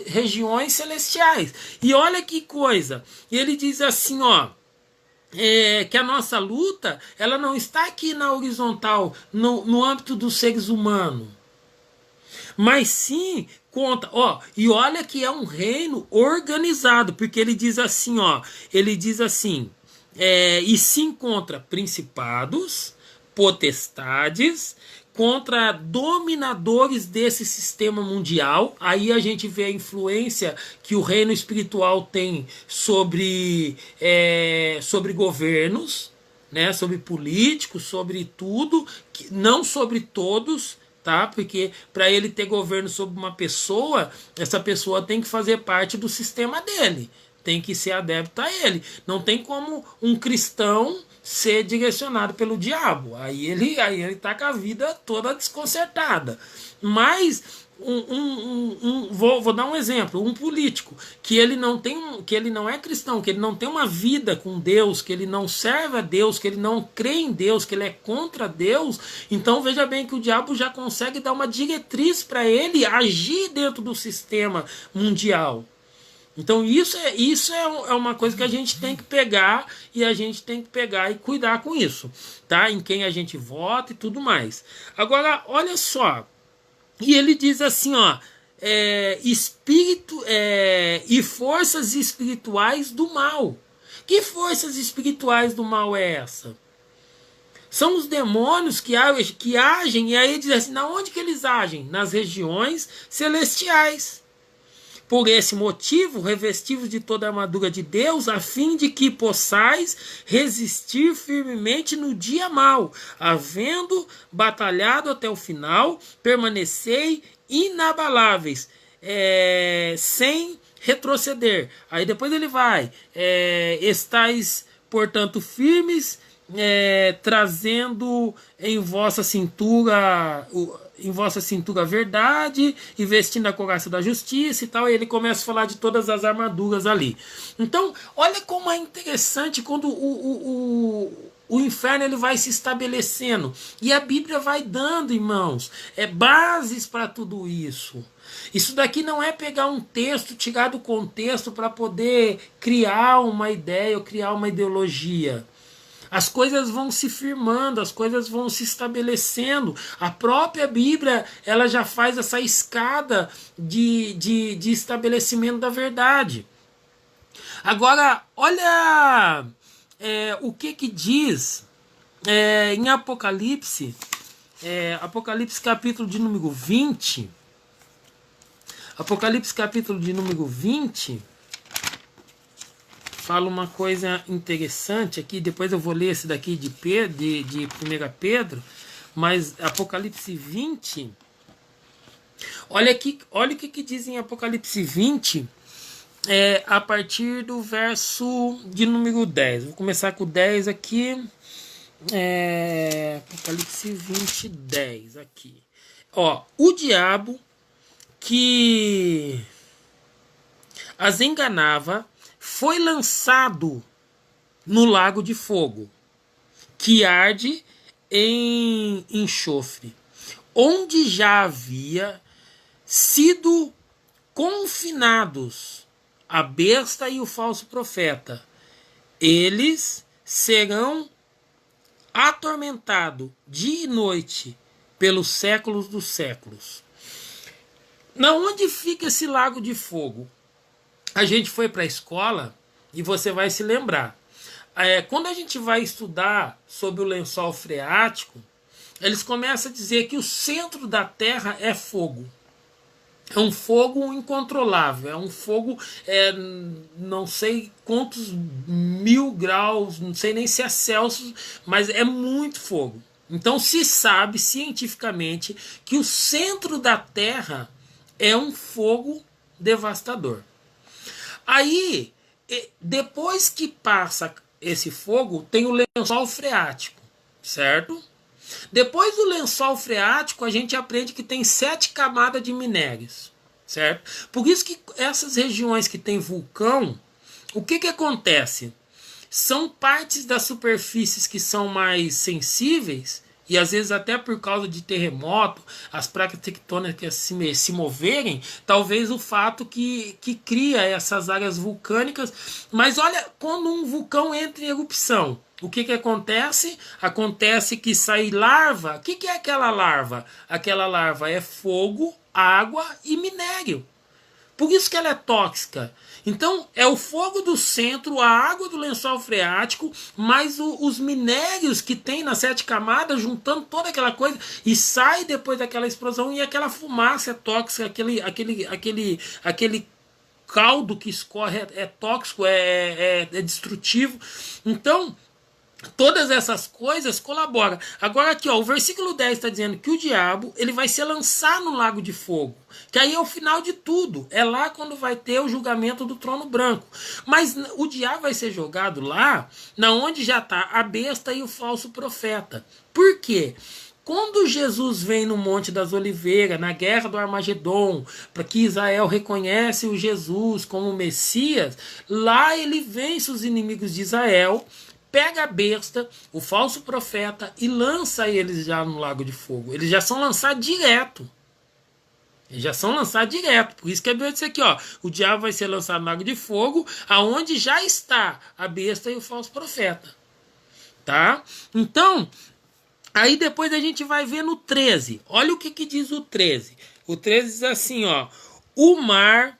regiões celestiais. E olha que coisa. Ele diz assim, ó. Que a nossa luta ela não está aqui na horizontal, no âmbito dos seres humanos, mas sim contra, e olha que é um reino organizado, porque ele diz assim, e sim contra principados, potestades, contra dominadores desse sistema mundial. Aí a gente vê a influência que o reino espiritual tem sobre governos, né, sobre políticos, sobre tudo, não sobre todos, tá? Porque para ele ter governo sobre uma pessoa, essa pessoa tem que fazer parte do sistema dele, tem que ser adepto a ele. Não tem como um cristão ser direcionado pelo diabo. Aí ele tá com a vida toda desconcertada. Mas vou dar um exemplo, um político que ele não tem, que ele não é cristão, que ele não tem uma vida com Deus, que ele não serve a Deus, que ele não crê em Deus, que ele é contra Deus. Então veja bem que o diabo já consegue dar uma diretriz para ele agir dentro do sistema mundial. Então isso é uma coisa que a gente tem que pegar, e a gente tem que pegar e cuidar com isso, tá? Em quem a gente vota e tudo mais. Agora, olha só. E ele diz assim, ó, espírito e forças espirituais do mal. Que forças espirituais do mal é essa? São os demônios que agem, e aí ele diz assim, na onde que eles agem? Nas regiões celestiais. Por esse motivo, revestivos de toda a armadura de Deus, a fim de que possais resistir firmemente no dia mau, havendo batalhado até o final, permanecei inabaláveis, sem retroceder. Aí depois ele vai, estais, portanto, firmes, trazendo em vossa cintura a verdade, e vestindo a couraça da justiça e tal, e ele começa a falar de todas as armaduras ali. Então, olha como é interessante quando o inferno ele vai se estabelecendo, e a Bíblia vai dando, irmãos, bases para tudo isso. Isso daqui não é pegar um texto, tirar do contexto para poder criar uma ideia ou criar uma ideologia. As coisas vão se firmando, as coisas vão se estabelecendo. A própria Bíblia ela já faz essa escada de estabelecimento da verdade. Agora, olha o que diz em Apocalipse, Apocalipse capítulo de número 20. Apocalipse capítulo de número 20... fala uma coisa interessante aqui, depois eu vou ler esse daqui de 1 Pedro, mas Apocalipse 20, olha o que diz em Apocalipse 20, a partir do verso de número 10, vou começar com o 10 aqui, Apocalipse 20, 10 aqui, ó, o diabo que as enganava foi lançado no lago de fogo, que arde em enxofre, onde já havia sido confinados a besta e o falso profeta. Eles serão atormentados dia e noite pelos séculos dos séculos. Na onde fica esse lago de fogo? A gente foi para a escola e você vai se lembrar. Quando a gente vai estudar sobre o lençol freático, eles começam a dizer que o centro da Terra é fogo. É um fogo incontrolável. É um fogo, não sei quantos 1000 graus, não sei nem se é Celsius, mas é muito fogo. Então se sabe cientificamente que o centro da Terra é um fogo devastador. Aí, depois que passa esse fogo, tem o lençol freático, certo? Depois do lençol freático, a gente aprende que tem 7 camadas de minérios, certo? Por isso que essas regiões que tem vulcão, o que acontece? São partes das superfícies que são mais sensíveis, e às vezes até por causa de terremoto, as placas tectônicas se moverem, talvez o fato que cria essas áreas vulcânicas. Mas olha, quando um vulcão entra em erupção, o que acontece? Acontece que sai larva. O que é aquela larva? Aquela larva é fogo, água e minério. Por isso que ela é tóxica. Então, é o fogo do centro, a água do lençol freático, mais os minérios que tem nas 7 camadas, juntando toda aquela coisa, e sai depois daquela explosão, e aquela fumaça é tóxica, aquele caldo que escorre é tóxico, é destrutivo. Então, todas essas coisas colaboram. Agora aqui, ó, o versículo 10 está dizendo que o diabo ele vai se lançar no lago de fogo. Que aí é o final de tudo. É lá quando vai ter o julgamento do trono branco. Mas o diabo vai ser jogado lá, na onde já está a besta e o falso profeta. Por quê? Quando Jesus vem no Monte das Oliveiras, na Guerra do Armagedon, para que Israel reconhece o Jesus como Messias, lá ele vence os inimigos de Israel, pega a besta, o falso profeta, e lança eles já no lago de fogo. Eles já são lançados direto. Eles já são lançados direto. Por isso que a Bíblia diz aqui, ó, o diabo vai ser lançado no lago de fogo, aonde já está a besta e o falso profeta. Tá? Então, aí depois a gente vai ver no 13. Olha o que diz o 13. O 13 diz assim, ó: o mar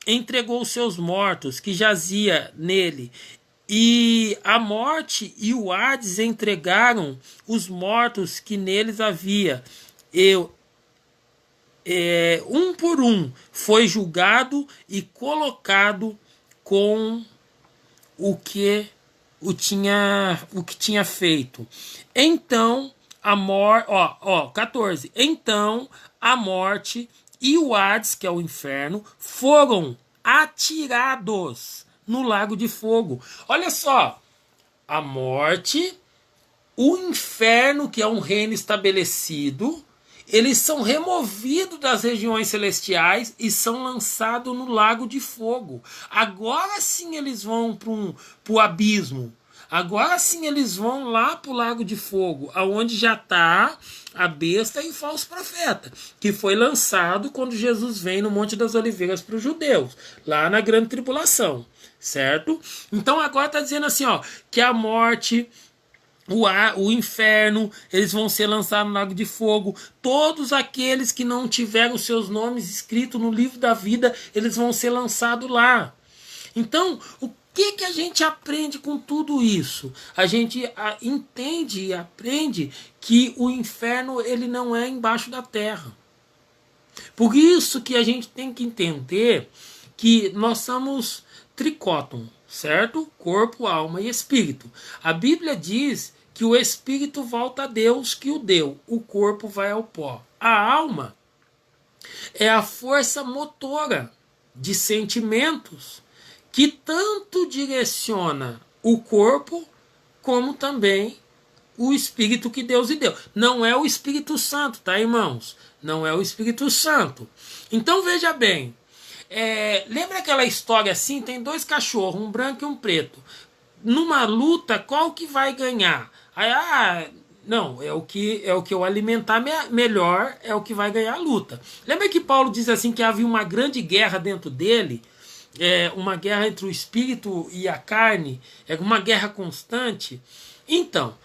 entregou seus mortos que jazia nele, e a morte e o Hades entregaram os mortos que neles havia. Um por um foi julgado e colocado com o que tinha feito. Então a morte, 14. Então a morte e o Hades, que é o inferno, foram atirados no lago de fogo. Olha só, a morte, o inferno, que é um reino estabelecido, eles são removidos das regiões celestiais e são lançados no lago de fogo. Agora sim eles vão para o abismo. Agora sim eles vão lá para o lago de fogo, aonde já está a besta e o falso profeta, que foi lançado quando Jesus vem no Monte das Oliveiras para os judeus, lá na grande tribulação, certo? Então agora está dizendo assim, ó, que a morte, o inferno, eles vão ser lançados no lago de fogo. Todos aqueles que não tiveram seus nomes escritos no livro da vida, eles vão ser lançados lá. Então, o que a gente aprende com tudo isso? A gente entende e aprende que o inferno ele não é embaixo da terra. Por isso que a gente tem que entender que nós somos tricótono, certo? Corpo, alma e espírito. A Bíblia diz que o espírito volta a Deus que o deu, o corpo vai ao pó. A alma é a força motora de sentimentos que tanto direciona o corpo como também o Espírito que Deus lhe deu. Não é o Espírito Santo, tá, irmãos? Não é o Espírito Santo. Então veja bem, lembra aquela história assim? Tem dois cachorros, um branco e um preto. Numa luta, qual que vai ganhar? Aí, não, é o que eu alimentar melhor, é o que vai ganhar a luta. Lembra que Paulo diz assim que havia uma grande guerra dentro dele? Uma guerra entre o espírito e a carne, uma guerra constante. Então,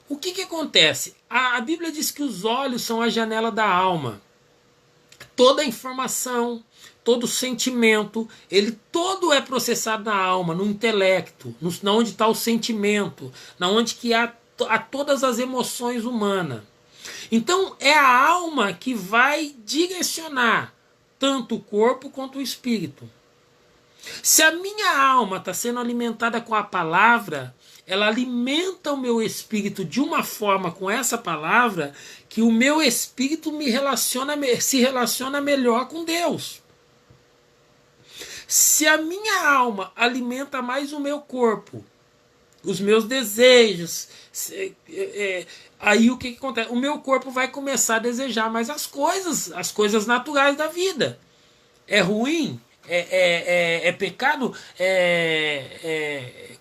o que acontece? A Bíblia diz que os olhos são a janela da alma. Toda a informação, todo sentimento, ele todo é processado na alma, no intelecto, na onde está o sentimento, na onde que há todas as emoções humanas. Então é a alma que vai direcionar tanto o corpo quanto o espírito. Se a minha alma está sendo alimentada com a palavra, ela alimenta o meu espírito de uma forma com essa palavra que o meu espírito se relaciona melhor com Deus. Se a minha alma alimenta mais o meu corpo, os meus desejos, aí o que acontece? O meu corpo vai começar a desejar mais as coisas naturais da vida. É ruim? É pecado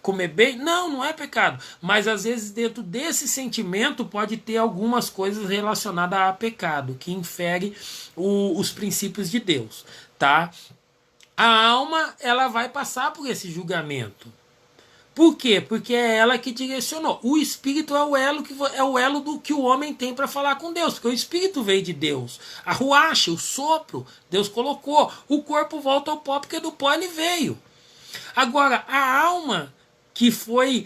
comer bem? Não, não é pecado. Mas às vezes dentro desse sentimento pode ter algumas coisas relacionadas a pecado, que infere os princípios de Deus. Tá? A alma ela vai passar por esse julgamento. Por quê? Porque é ela que direcionou. O espírito é o elo do que o homem tem para falar com Deus, porque o espírito veio de Deus. A ruacha, o sopro, Deus colocou. O corpo volta ao pó porque do pó ele veio. Agora, a alma, que foi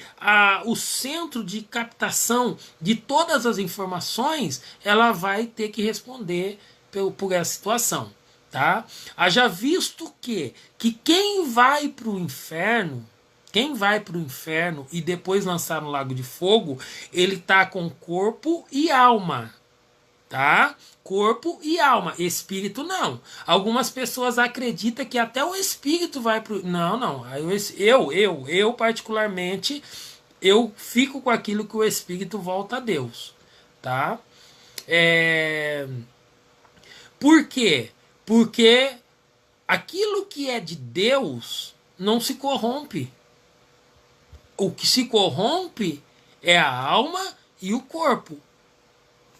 o centro de captação de todas as informações, ela vai ter que responder por essa situação. Tá? Haja visto que quem vai para o inferno, e depois lançar no lago de fogo, ele está com corpo e alma. Tá? Corpo e alma. Espírito não. Algumas pessoas acreditam que até o espírito vai para o... Não. Eu particularmente, eu fico com aquilo que o espírito volta a Deus. Tá? Por quê? Porque aquilo que é de Deus não se corrompe. O que se corrompe é a alma e o corpo.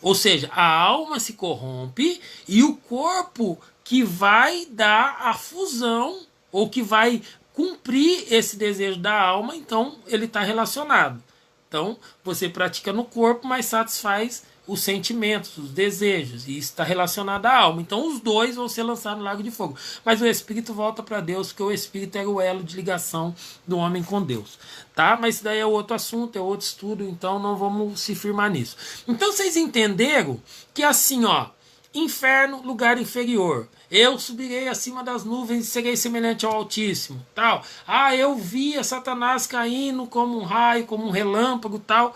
Ou seja, a alma se corrompe e o corpo que vai dar a fusão ou que vai cumprir esse desejo da alma, então ele está relacionado. Então você pratica no corpo, mas satisfaz os sentimentos, os desejos, e isso está relacionado à alma. Então os dois vão ser lançados no lago de fogo. Mas o espírito volta para Deus, porque o espírito é o elo de ligação do homem com Deus. Tá? Mas isso daí é outro assunto, é outro estudo, então não vamos se firmar nisso. Então vocês entenderam que assim, ó, inferno, lugar inferior. Eu subirei acima das nuvens e serei semelhante ao Altíssimo. Tal. Ah, eu via Satanás caindo como um raio, como um relâmpago, tal.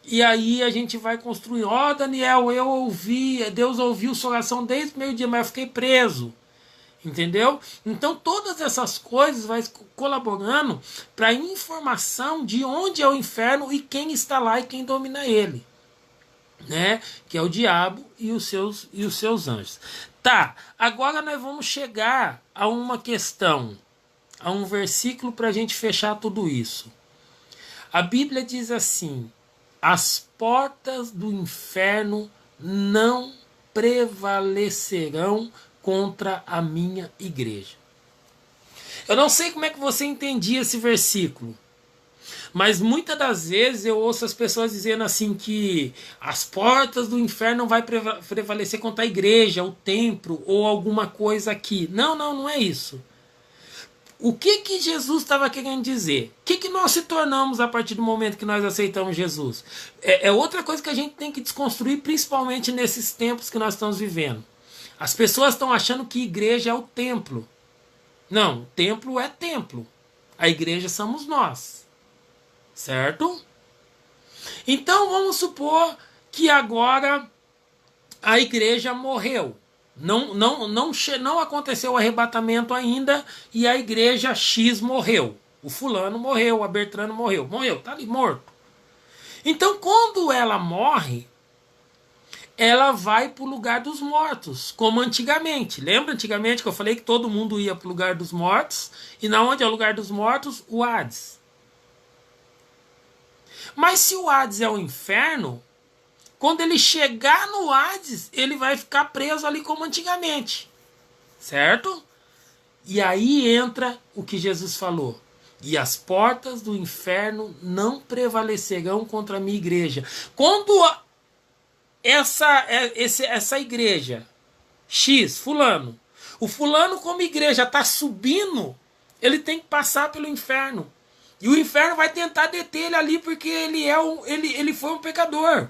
E aí a gente vai construir. Ó, Daniel, eu ouvi, Deus ouviu sua oração desde o meio-dia, mas eu fiquei preso. Entendeu? Então todas essas coisas vai colaborando para a informação de onde é o inferno e quem está lá e quem domina ele. Né? Que é o diabo e os seus anjos. Tá, agora nós vamos chegar a uma questão, a um versículo para a gente fechar tudo isso. A Bíblia diz assim: as portas do inferno não prevalecerão contra a minha igreja. Eu não sei como é que você entendia esse versículo, mas muitas das vezes eu ouço as pessoas dizendo assim que as portas do inferno não vai prevalecer contra a igreja, o templo ou alguma coisa aqui. Não, não é isso. O que Jesus estava querendo dizer? O que nós se tornamos a partir do momento que nós aceitamos Jesus? É outra coisa que a gente tem que desconstruir, principalmente nesses tempos que nós estamos vivendo. As pessoas estão achando que igreja é o templo. Não, o templo é templo. A igreja somos nós. Certo? Então vamos supor que agora a igreja morreu. Não aconteceu o arrebatamento ainda e a igreja X morreu. O fulano morreu, a Bertrano morreu. Morreu, tá ali morto. Então quando ela morre, ela vai para o lugar dos mortos, como antigamente. Lembra antigamente que eu falei que todo mundo ia para o lugar dos mortos? E na onde é o lugar dos mortos? O Hades. Mas se o Hades é o inferno, quando ele chegar no Hades, ele vai ficar preso ali como antigamente. Certo? E aí entra o que Jesus falou. E as portas do inferno não prevalecerão contra a minha igreja. Quando essa igreja, X, fulano, o fulano como igreja está subindo, ele tem que passar pelo inferno. E o inferno vai tentar deter ele ali porque ele foi um pecador.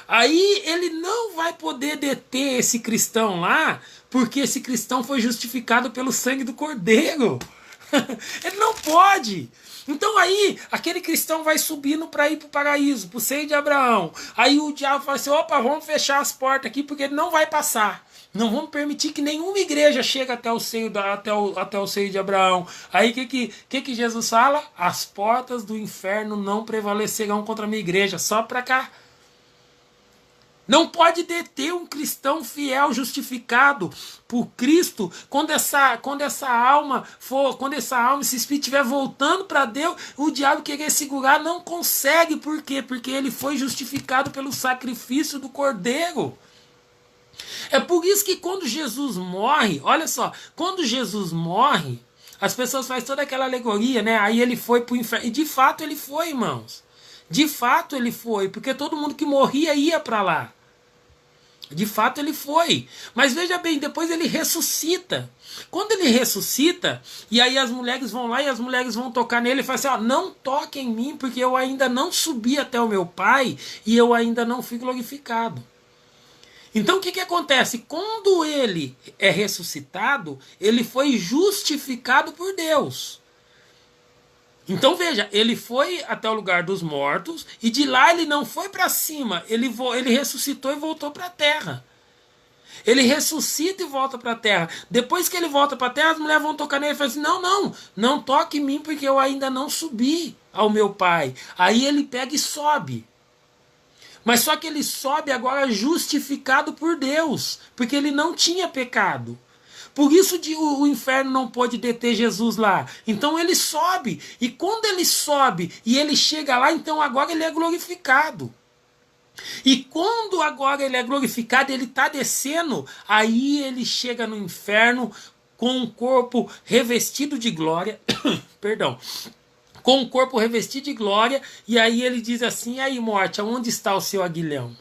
Aí ele não vai poder deter esse cristão lá, porque esse cristão foi justificado pelo sangue do Cordeiro. Ele não pode. Então aí, aquele cristão vai subindo para ir para o paraíso, para o seio de Abraão. Aí o diabo fala assim, opa, vamos fechar as portas aqui, porque ele não vai passar. Não vamos permitir que nenhuma igreja chegue até o seio, até o seio de Abraão. Aí o que Jesus fala? As portas do inferno não prevalecerão contra a minha igreja. Só para cá. Não pode deter um cristão fiel, justificado por Cristo, quando essa alma, esse espírito estiver voltando para Deus, o diabo querer segurar não consegue. Por quê? Porque ele foi justificado pelo sacrifício do Cordeiro. É por isso que quando Jesus morre, olha só, quando Jesus morre, as pessoas fazem toda aquela alegoria, né? Aí ele foi para o inferno. E de fato ele foi, irmãos. De fato ele foi, porque todo mundo que morria ia para lá. De fato ele foi. Mas veja bem, depois ele ressuscita. Quando ele ressuscita, e aí as mulheres vão lá e as mulheres vão tocar nele e falam assim, ó, não toque em mim, porque eu ainda não subi até o meu Pai e eu ainda não fui glorificado. Então o que acontece? Quando ele é ressuscitado, ele foi justificado por Deus. Então veja, ele foi até o lugar dos mortos e de lá ele não foi para cima, ele ressuscitou e voltou para a terra. Ele ressuscita e volta para a terra. Depois que ele volta para a terra, as mulheres vão tocar nele e falam assim, não toque em mim porque eu ainda não subi ao meu Pai. Aí ele pega e sobe. Mas só que ele sobe agora justificado por Deus, porque ele não tinha pecado. Por isso o inferno não pôde deter Jesus lá. Então ele sobe. E quando ele sobe e ele chega lá, então agora ele é glorificado. E quando agora ele é glorificado, ele está descendo, aí ele chega no inferno com um corpo revestido de glória. Perdão. Com um corpo revestido de glória. E aí ele diz assim: e aí, morte, aonde está o seu aguilhão?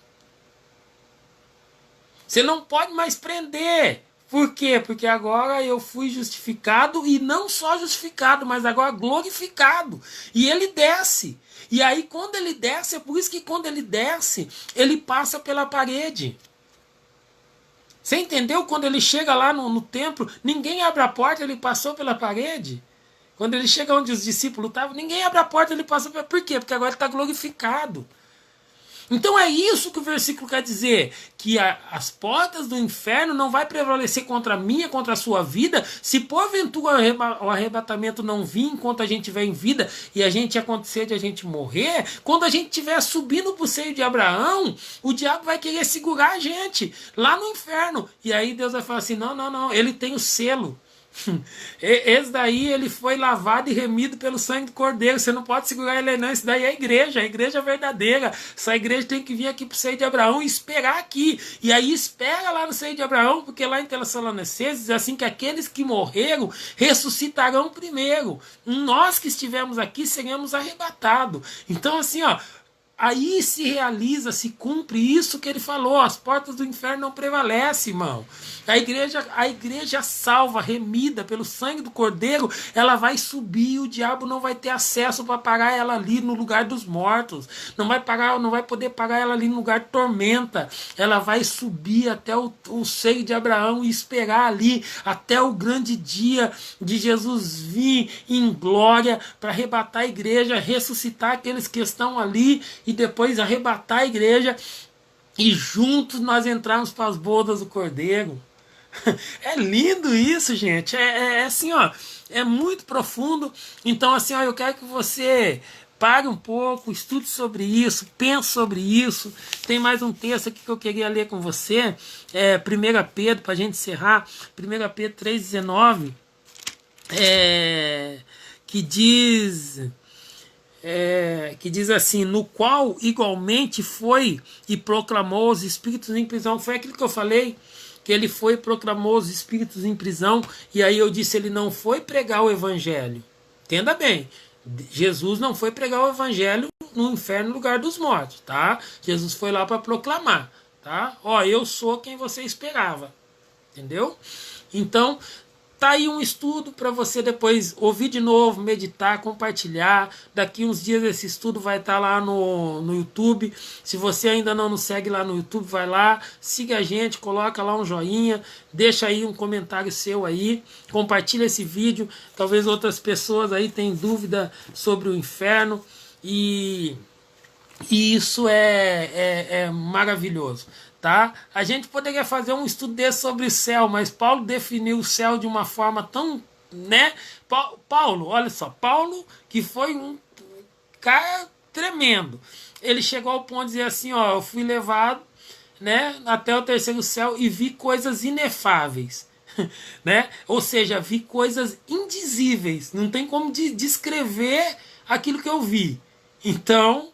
Você não pode mais prender. Por quê? Porque agora eu fui justificado, e não só justificado, mas agora glorificado. E ele desce. E aí quando ele desce, é por isso que quando ele desce, ele passa pela parede. Você entendeu? Quando ele chega lá no templo, ninguém abre a porta, ele passou pela parede. Quando ele chega onde os discípulos estavam, ninguém abre a porta, ele passa pela... Por quê? Porque agora ele está glorificado. Então é isso que o versículo quer dizer, que as portas do inferno não vai prevalecer contra a minha, contra a sua vida, se porventura o arrebatamento não vir enquanto a gente estiver em vida e a gente acontecer de a gente morrer, quando a gente estiver subindo para o seio de Abraão, o diabo vai querer segurar a gente lá no inferno, e aí Deus vai falar assim, não, ele tem o selo. Esse daí ele foi lavado e remido pelo sangue do Cordeiro. Você não pode segurar ele não. Isso daí é a igreja verdadeira. Essa igreja tem que vir aqui pro seio de Abraão e esperar aqui. E aí espera lá no seio de Abraão, porque lá em Tessalonicenses diz assim que aqueles que morreram ressuscitarão primeiro. Nós que estivemos aqui seremos arrebatados. Então assim, ó, aí se realiza, se cumpre isso que ele falou. As portas do inferno não prevalecem, irmão. A igreja salva, remida pelo sangue do Cordeiro, ela vai subir, o diabo não vai ter acesso para parar ela ali no lugar dos mortos. Não vai poder parar ela ali no lugar de tormenta. Ela vai subir até o seio de Abraão e esperar ali até o grande dia de Jesus vir em glória para arrebatar a igreja, ressuscitar aqueles que estão ali e depois arrebatar a igreja e juntos nós entrarmos para as bodas do Cordeiro. É lindo isso, gente. É assim, ó, é muito profundo. Então, assim, ó, eu quero que você pare um pouco, estude sobre isso, pense sobre isso. Tem mais um texto aqui que eu queria ler com você. 1 Pedro, para a gente encerrar. 1 Pedro 3,19, que diz assim, no qual igualmente foi e proclamou os espíritos em prisão. Foi aquilo que eu falei, que ele foi e proclamou os espíritos em prisão, e aí eu disse, ele não foi pregar o evangelho. Entenda bem, Jesus não foi pregar o evangelho no inferno, no lugar dos mortos, tá? Jesus foi lá para proclamar, tá? Ó, eu sou quem você esperava, entendeu? Então, tá aí um estudo para você depois ouvir de novo, meditar, compartilhar. Daqui uns dias esse estudo vai estar lá no YouTube. Se você ainda não nos segue lá no YouTube, vai lá, siga a gente, coloca lá um joinha, deixa aí um comentário seu aí, compartilha esse vídeo. Talvez outras pessoas aí tenham dúvida sobre o inferno e isso é maravilhoso. Tá? A gente poderia fazer um estudo desse sobre o céu, mas Paulo definiu o céu de uma forma tão, né? Paulo, olha só, Paulo, que foi um cara tremendo, ele chegou ao ponto de dizer assim, ó, eu fui levado, né, até o terceiro céu e vi coisas inefáveis, né? Ou seja, vi coisas indizíveis, não tem como descrever aquilo que eu vi. Então,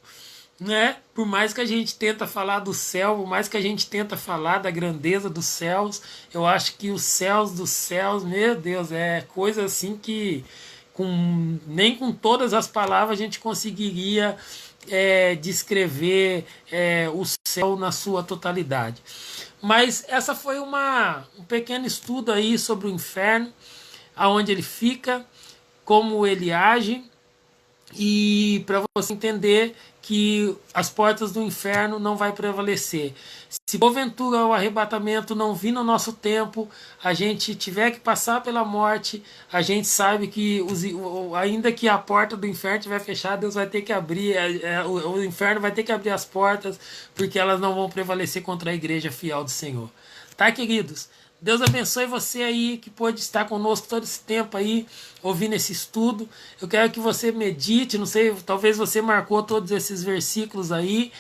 né? Por mais que a gente tenta falar do céu, por mais que a gente tenta falar da grandeza dos céus, eu acho que os céus dos céus, meu Deus, é coisa assim que nem com todas as palavras a gente conseguiria descrever o céu na sua totalidade. Mas essa foi um pequeno estudo aí sobre o inferno, aonde ele fica, como ele age, e para você entender que as portas do inferno não vai prevalecer. Se porventura o arrebatamento não vir no nosso tempo, a gente tiver que passar pela morte, a gente sabe que ainda que a porta do inferno estiver fechada, Deus vai ter que abrir, o inferno vai ter que abrir as portas, porque elas não vão prevalecer contra a igreja fiel do Senhor. Tá, queridos? Deus abençoe você aí que pôde estar conosco todo esse tempo aí, ouvindo esse estudo. Eu quero que você medite, não sei, talvez você marcou todos esses versículos aí.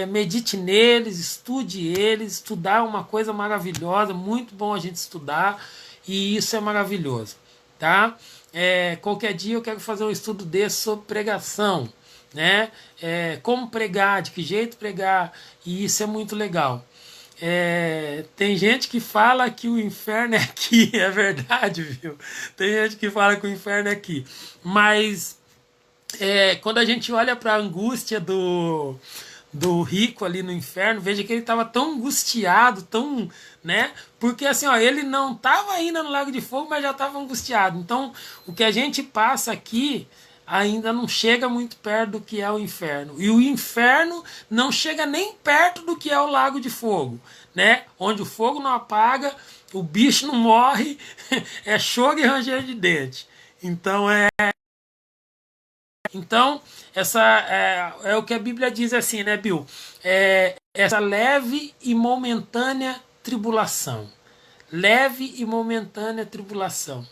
medite neles, estude eles. Estudar é uma coisa maravilhosa, muito bom a gente estudar, e isso é maravilhoso, tá? Qualquer dia eu quero fazer um estudo desse sobre pregação, né? Como pregar, de que jeito pregar, e isso é muito legal. Tem gente que fala que o inferno é aqui, é verdade, viu? Tem gente que fala que o inferno é aqui, mas quando a gente olha para a angústia do rico ali no inferno, veja que ele estava tão angustiado, tão, né? Porque assim, ó, ele não estava ainda no lago de fogo, mas já estava angustiado. Então, o que a gente passa aqui ainda não chega muito perto do que é o inferno. E o inferno não chega nem perto do que é o lago de fogo, né? Onde o fogo não apaga, o bicho não morre, é choro e ranger de dente. Então, essa é o que a Bíblia diz assim, né, Bill? Essa leve e momentânea tribulação. Leve e momentânea tribulação.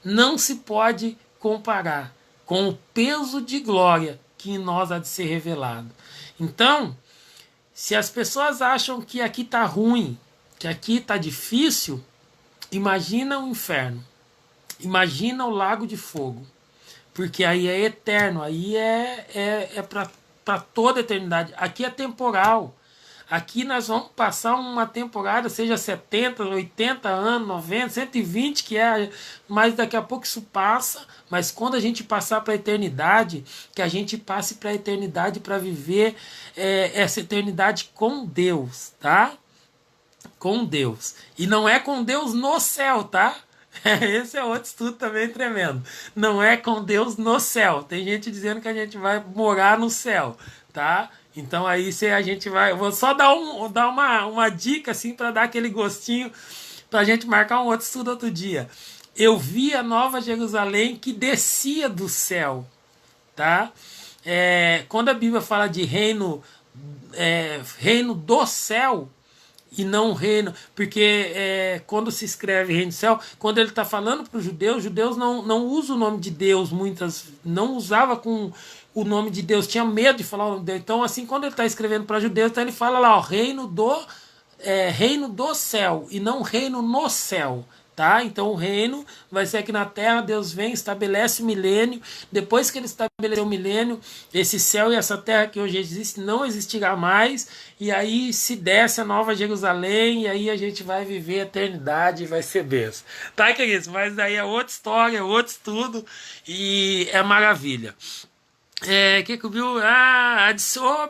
Não se pode comparar com o peso de glória que em nós há de ser revelado. Então, se as pessoas acham que aqui está ruim, que aqui está difícil, imagina o inferno. Imagina o lago de fogo. Porque aí é eterno, aí é para toda a eternidade. Aqui é temporal. Aqui nós vamos passar uma temporada, seja 70, 80 anos, 90, 120, que é, mas daqui a pouco isso passa. Mas quando a gente passar para a eternidade, que a gente passe para a eternidade para viver essa eternidade com Deus, tá? Com Deus. E não é com Deus no céu, tá? Esse é outro estudo também tremendo. Não é com Deus no céu. Tem gente dizendo que a gente vai morar no céu, tá? Então aí se a gente vai... Eu vou só dar uma dica assim para dar aquele gostinho para a gente marcar um outro estudo outro dia. Eu vi a Nova Jerusalém que descia do céu, tá? Quando a Bíblia fala de reino do céu, e não reino, porque quando se escreve reino do céu, quando ele está falando para os judeus não usam o nome de Deus, não usava com o nome de Deus, tinha medo de falar o nome de Deus. Então, assim, quando ele está escrevendo para judeus, então ele fala lá, ó, reino do céu, e não reino no céu. Tá? Então o reino vai ser aqui na terra, Deus vem, estabelece o milênio, depois que ele estabeleceu o milênio, esse céu e essa terra que hoje existe não existirá mais, e aí se desce a Nova Jerusalém, e aí a gente vai viver a eternidade e vai ser benção. Tá, queridos? Mas daí é outra história, é outro estudo, e é maravilha. Que o Bill...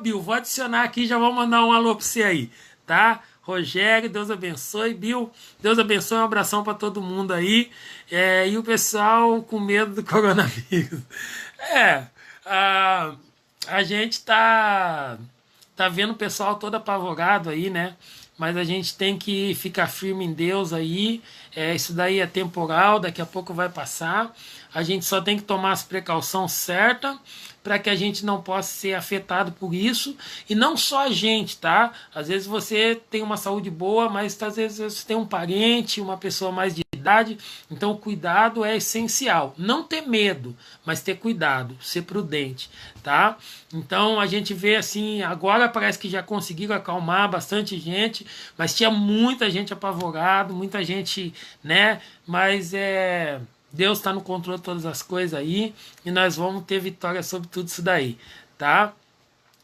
Bill, vou adicionar aqui, já vou mandar um alô pra você aí, tá? Rogério, Deus abençoe. Bill, Deus abençoe, um abração para todo mundo aí. E o pessoal com medo do coronavírus. A gente tá vendo o pessoal todo apavorado aí, né? Mas a gente tem que ficar firme em Deus aí. Isso daí é temporal, daqui a pouco vai passar. A gente só tem que tomar as precauções certas para que a gente não possa ser afetado por isso. E não só a gente, tá? Às vezes você tem uma saúde boa, mas às vezes você tem um parente, uma pessoa mais de idade. Então o cuidado é essencial. Não ter medo, mas ter cuidado, ser prudente, tá? Então a gente vê assim, agora parece que já conseguiram acalmar bastante gente, mas tinha muita gente apavorada, muita gente, né? Mas Deus está no controle de todas as coisas aí, e nós vamos ter vitória sobre tudo isso daí, tá?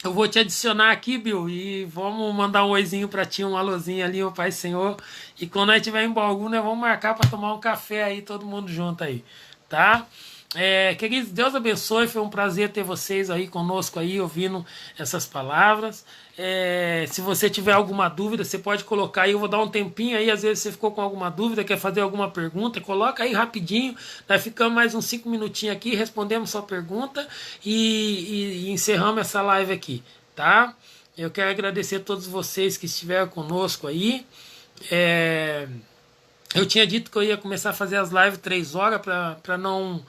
Eu vou te adicionar aqui, Bill, e vamos mandar um oizinho para ti, um alôzinho ali, o Pai Senhor. E quando nós estiver em Bauru, nós vamos marcar para tomar um café aí, todo mundo junto aí, tá? Queridos, Deus abençoe, foi um prazer ter vocês aí conosco aí, ouvindo essas palavras. Se você tiver alguma dúvida, você pode colocar aí, eu vou dar um tempinho aí, às vezes você ficou com alguma dúvida, quer fazer alguma pergunta, coloca aí rapidinho, nós ficamos mais uns 5 minutinhos aqui, respondemos sua pergunta e encerramos essa live aqui, tá? Eu quero agradecer a todos vocês que estiveram conosco aí. Eu tinha dito que eu ia começar a fazer as lives 3 horas para não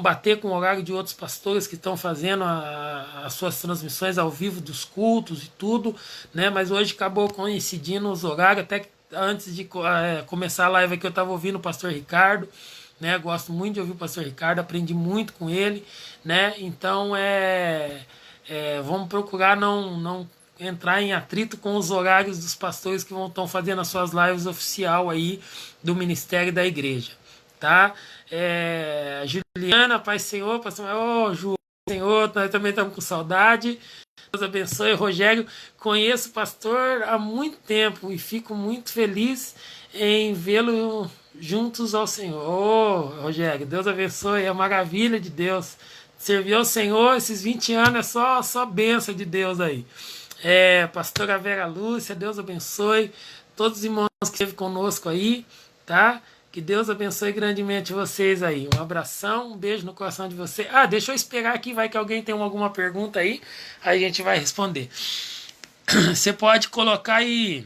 bater com o horário de outros pastores que estão fazendo as suas transmissões ao vivo dos cultos e tudo, né? Mas hoje acabou coincidindo os horários, até que antes de começar a live aqui eu estava ouvindo o pastor Ricardo, né? Gosto muito de ouvir o pastor Ricardo, aprendi muito com ele, né? Então vamos procurar não entrar em atrito com os horários dos pastores que vão estar fazendo as suas lives oficial aí do ministério da igreja, tá? Juliana, Pai Senhor, Pastor, Ju, Senhor, nós também estamos com saudade. Deus abençoe. Rogério, conheço o pastor há muito tempo e fico muito feliz em vê-lo juntos ao Senhor. Rogério, Deus abençoe, é maravilha de Deus. Servir ao Senhor esses 20 anos é só bênção de Deus aí. Pastora Vera Lúcia, Deus abençoe. Todos os irmãos que esteve conosco aí, tá? Que Deus abençoe grandemente vocês aí. Um abração, um beijo no coração de vocês. Deixa eu esperar aqui, vai que alguém tem alguma pergunta aí, a gente vai responder. Você pode colocar aí.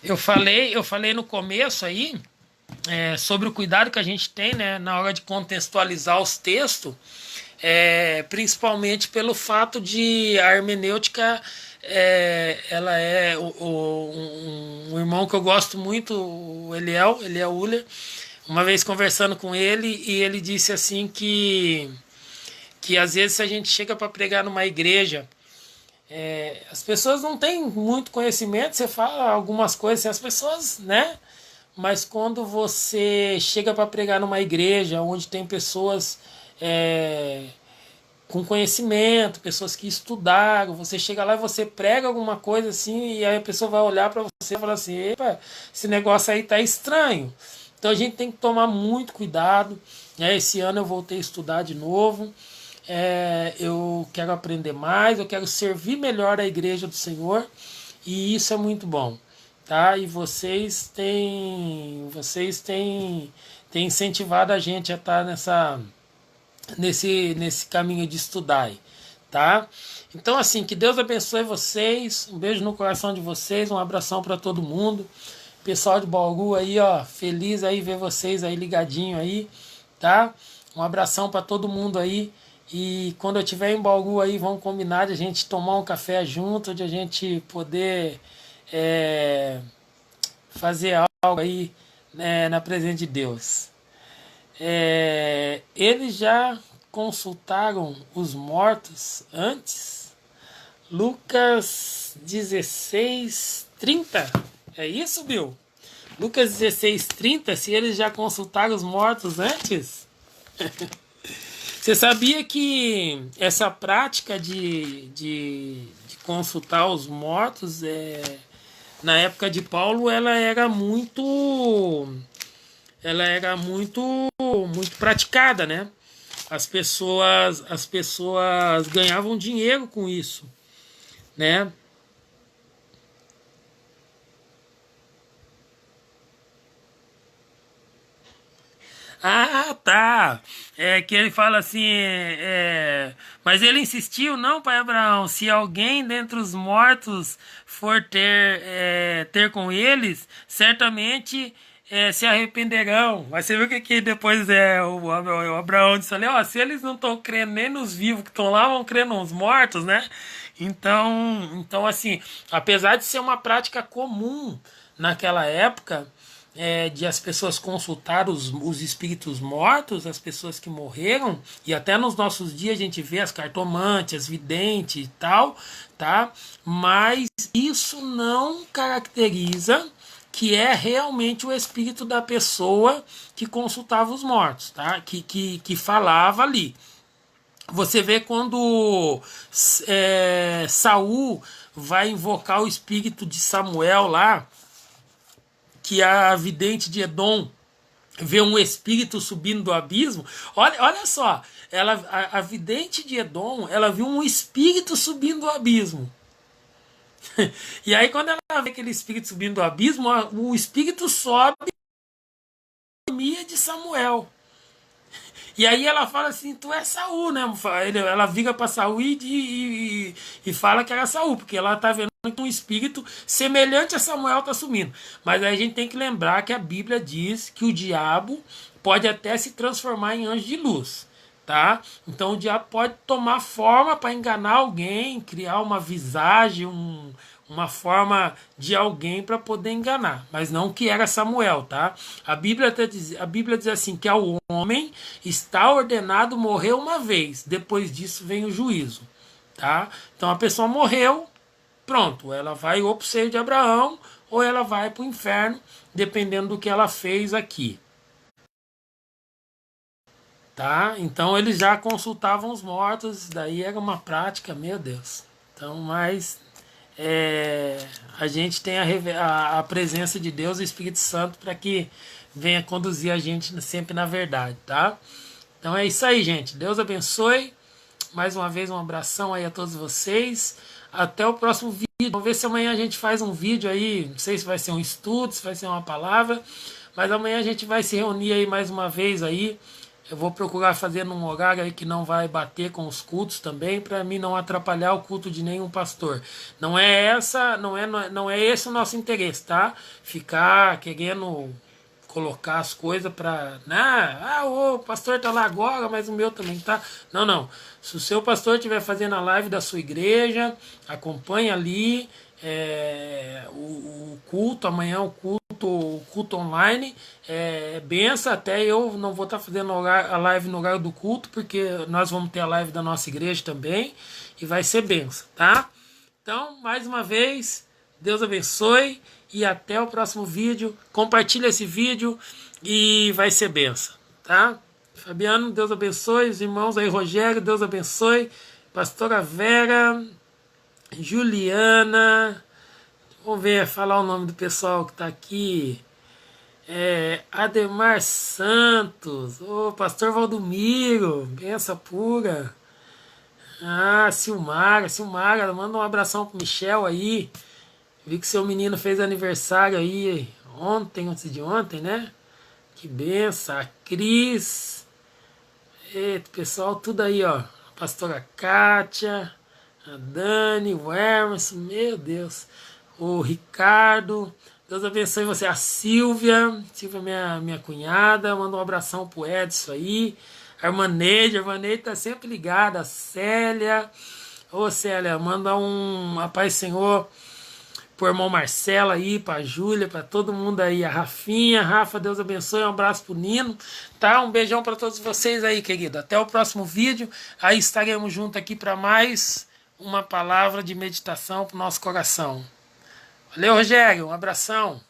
Eu falei no começo aí sobre o cuidado que a gente tem, né, na hora de contextualizar os textos, principalmente pelo fato de a hermenêutica ela é um irmão que eu gosto muito, o Eliel Uller, uma vez conversando com ele, e ele disse assim que às vezes se a gente chega para pregar numa igreja, as pessoas não têm muito conhecimento, você fala algumas coisas, as pessoas, né? Mas quando você chega para pregar numa igreja onde tem pessoas com conhecimento, pessoas que estudaram, você chega lá e você prega alguma coisa assim, e aí a pessoa vai olhar para você e falar assim, epa, esse negócio aí tá estranho. Então a gente tem que tomar muito cuidado, né? Esse ano eu voltei a estudar de novo, eu quero aprender mais, eu quero servir melhor a igreja do Senhor, e isso é muito bom, tá? E vocês têm incentivado a gente a estar nesse caminho de estudar aí, tá? Então assim, que Deus abençoe vocês, um beijo no coração de vocês, um abração para todo mundo, pessoal de Bauru aí, ó, feliz aí ver vocês aí ligadinho aí, tá? Um abração para todo mundo aí, e quando eu estiver em Bauru aí, vamos combinar de a gente tomar um café junto, de a gente poder fazer algo aí, né, na presença de Deus. Eles já consultaram os mortos antes? Lucas 16:30. É isso, Bill? Lucas 16:30, se eles já consultaram os mortos antes? Você sabia que essa prática de consultar os mortos, na época de Paulo, ela era muito muito praticada, né? As pessoas ganhavam dinheiro com isso, né? Tá. Que ele fala assim, mas ele insistiu, não, pai Abraão, se alguém dentre os mortos for ter com eles, certamente se arrependerão. Mas você viu que depois o Abraão disse ali, se eles não estão crendo nem nos vivos que estão lá, vão crer nos mortos, né? Então assim, apesar de ser uma prática comum naquela época, de as pessoas consultar os espíritos mortos, as pessoas que morreram, e até nos nossos dias a gente vê as cartomantes, as videntes e tal, tá? Mas isso não caracteriza que é realmente o espírito da pessoa que consultava os mortos, tá? Que falava ali. Você vê quando Saul vai invocar o espírito de Samuel lá, que a vidente de Edom vê um espírito subindo do abismo. Olha só, a vidente de Edom, ela viu um espírito subindo do abismo. E aí quando ela vê aquele espírito subindo do abismo, o espírito sobe de Samuel. E aí ela fala assim, tu é Saul, né? Ela vira para Saul e fala que era Saul, porque ela tá vendo que um espírito semelhante a Samuel tá sumindo. Mas aí a gente tem que lembrar que a Bíblia diz que o diabo pode até se transformar em anjo de luz, tá? Então o diabo pode tomar forma para enganar alguém, criar uma visagem, uma forma de alguém para poder enganar, mas não que era Samuel, tá? A Bíblia diz assim, que ao homem está ordenado morrer uma vez, depois disso vem o juízo, tá? Então a pessoa morreu, pronto, ela vai ou para o seio de Abraão, ou ela vai para o inferno, dependendo do que ela fez aqui. Tá? Então eles já consultavam os mortos, daí era uma prática, meu Deus. Então, mas a gente tem a presença de Deus e Espírito Santo para que venha conduzir a gente sempre na verdade, tá? Então é isso aí, gente. Deus abençoe. Mais uma vez um abração aí a todos vocês. Até o próximo vídeo. Vamos ver se amanhã a gente faz um vídeo aí. Não sei se vai ser um estudo, se vai ser uma palavra. Mas amanhã a gente vai se reunir aí mais uma vez aí. Eu vou procurar fazer num horário aí que não vai bater com os cultos também, para mim não atrapalhar o culto de nenhum pastor. Não é esse o nosso interesse, tá? Ficar querendo colocar as coisas para, o pastor tá lá agora, mas o meu também tá. Não, não. Se o seu pastor estiver fazendo a live da sua igreja, acompanhe ali o culto, amanhã o culto online, benção, até eu não vou estar fazendo a live no horário do culto, porque nós vamos ter a live da nossa igreja também, e vai ser benção, tá? Então, mais uma vez, Deus abençoe, e até o próximo vídeo. Compartilha esse vídeo, e vai ser benção, tá? Fabiano, Deus abençoe, os irmãos aí, Rogério, Deus abençoe, pastora Vera, Juliana, vamos ver, falar o nome do pessoal que está aqui. Ademar Santos, pastor Valdomiro, benção pura. Silmara, manda um abração pro Michel aí. Vi que seu menino fez aniversário aí ontem, antes de ontem, né? Que benção. A Cris, eita, pessoal, tudo aí, ó. A pastora Kátia, a Dani, o Emerson, meu Deus. O Ricardo, Deus abençoe você. A Silvia, minha cunhada, manda um abração pro Edson aí. A irmã Neide tá sempre ligada. A Célia, Célia, manda a paz Senhor pro irmão Marcelo aí, pra Júlia, pra todo mundo aí. A Rafa, Deus abençoe. Um abraço pro Nino, tá? Um beijão pra todos vocês aí, querido. Até o próximo vídeo. Aí estaremos juntos aqui para mais uma palavra de meditação pro nosso coração. Valeu, Rogério. Um abração.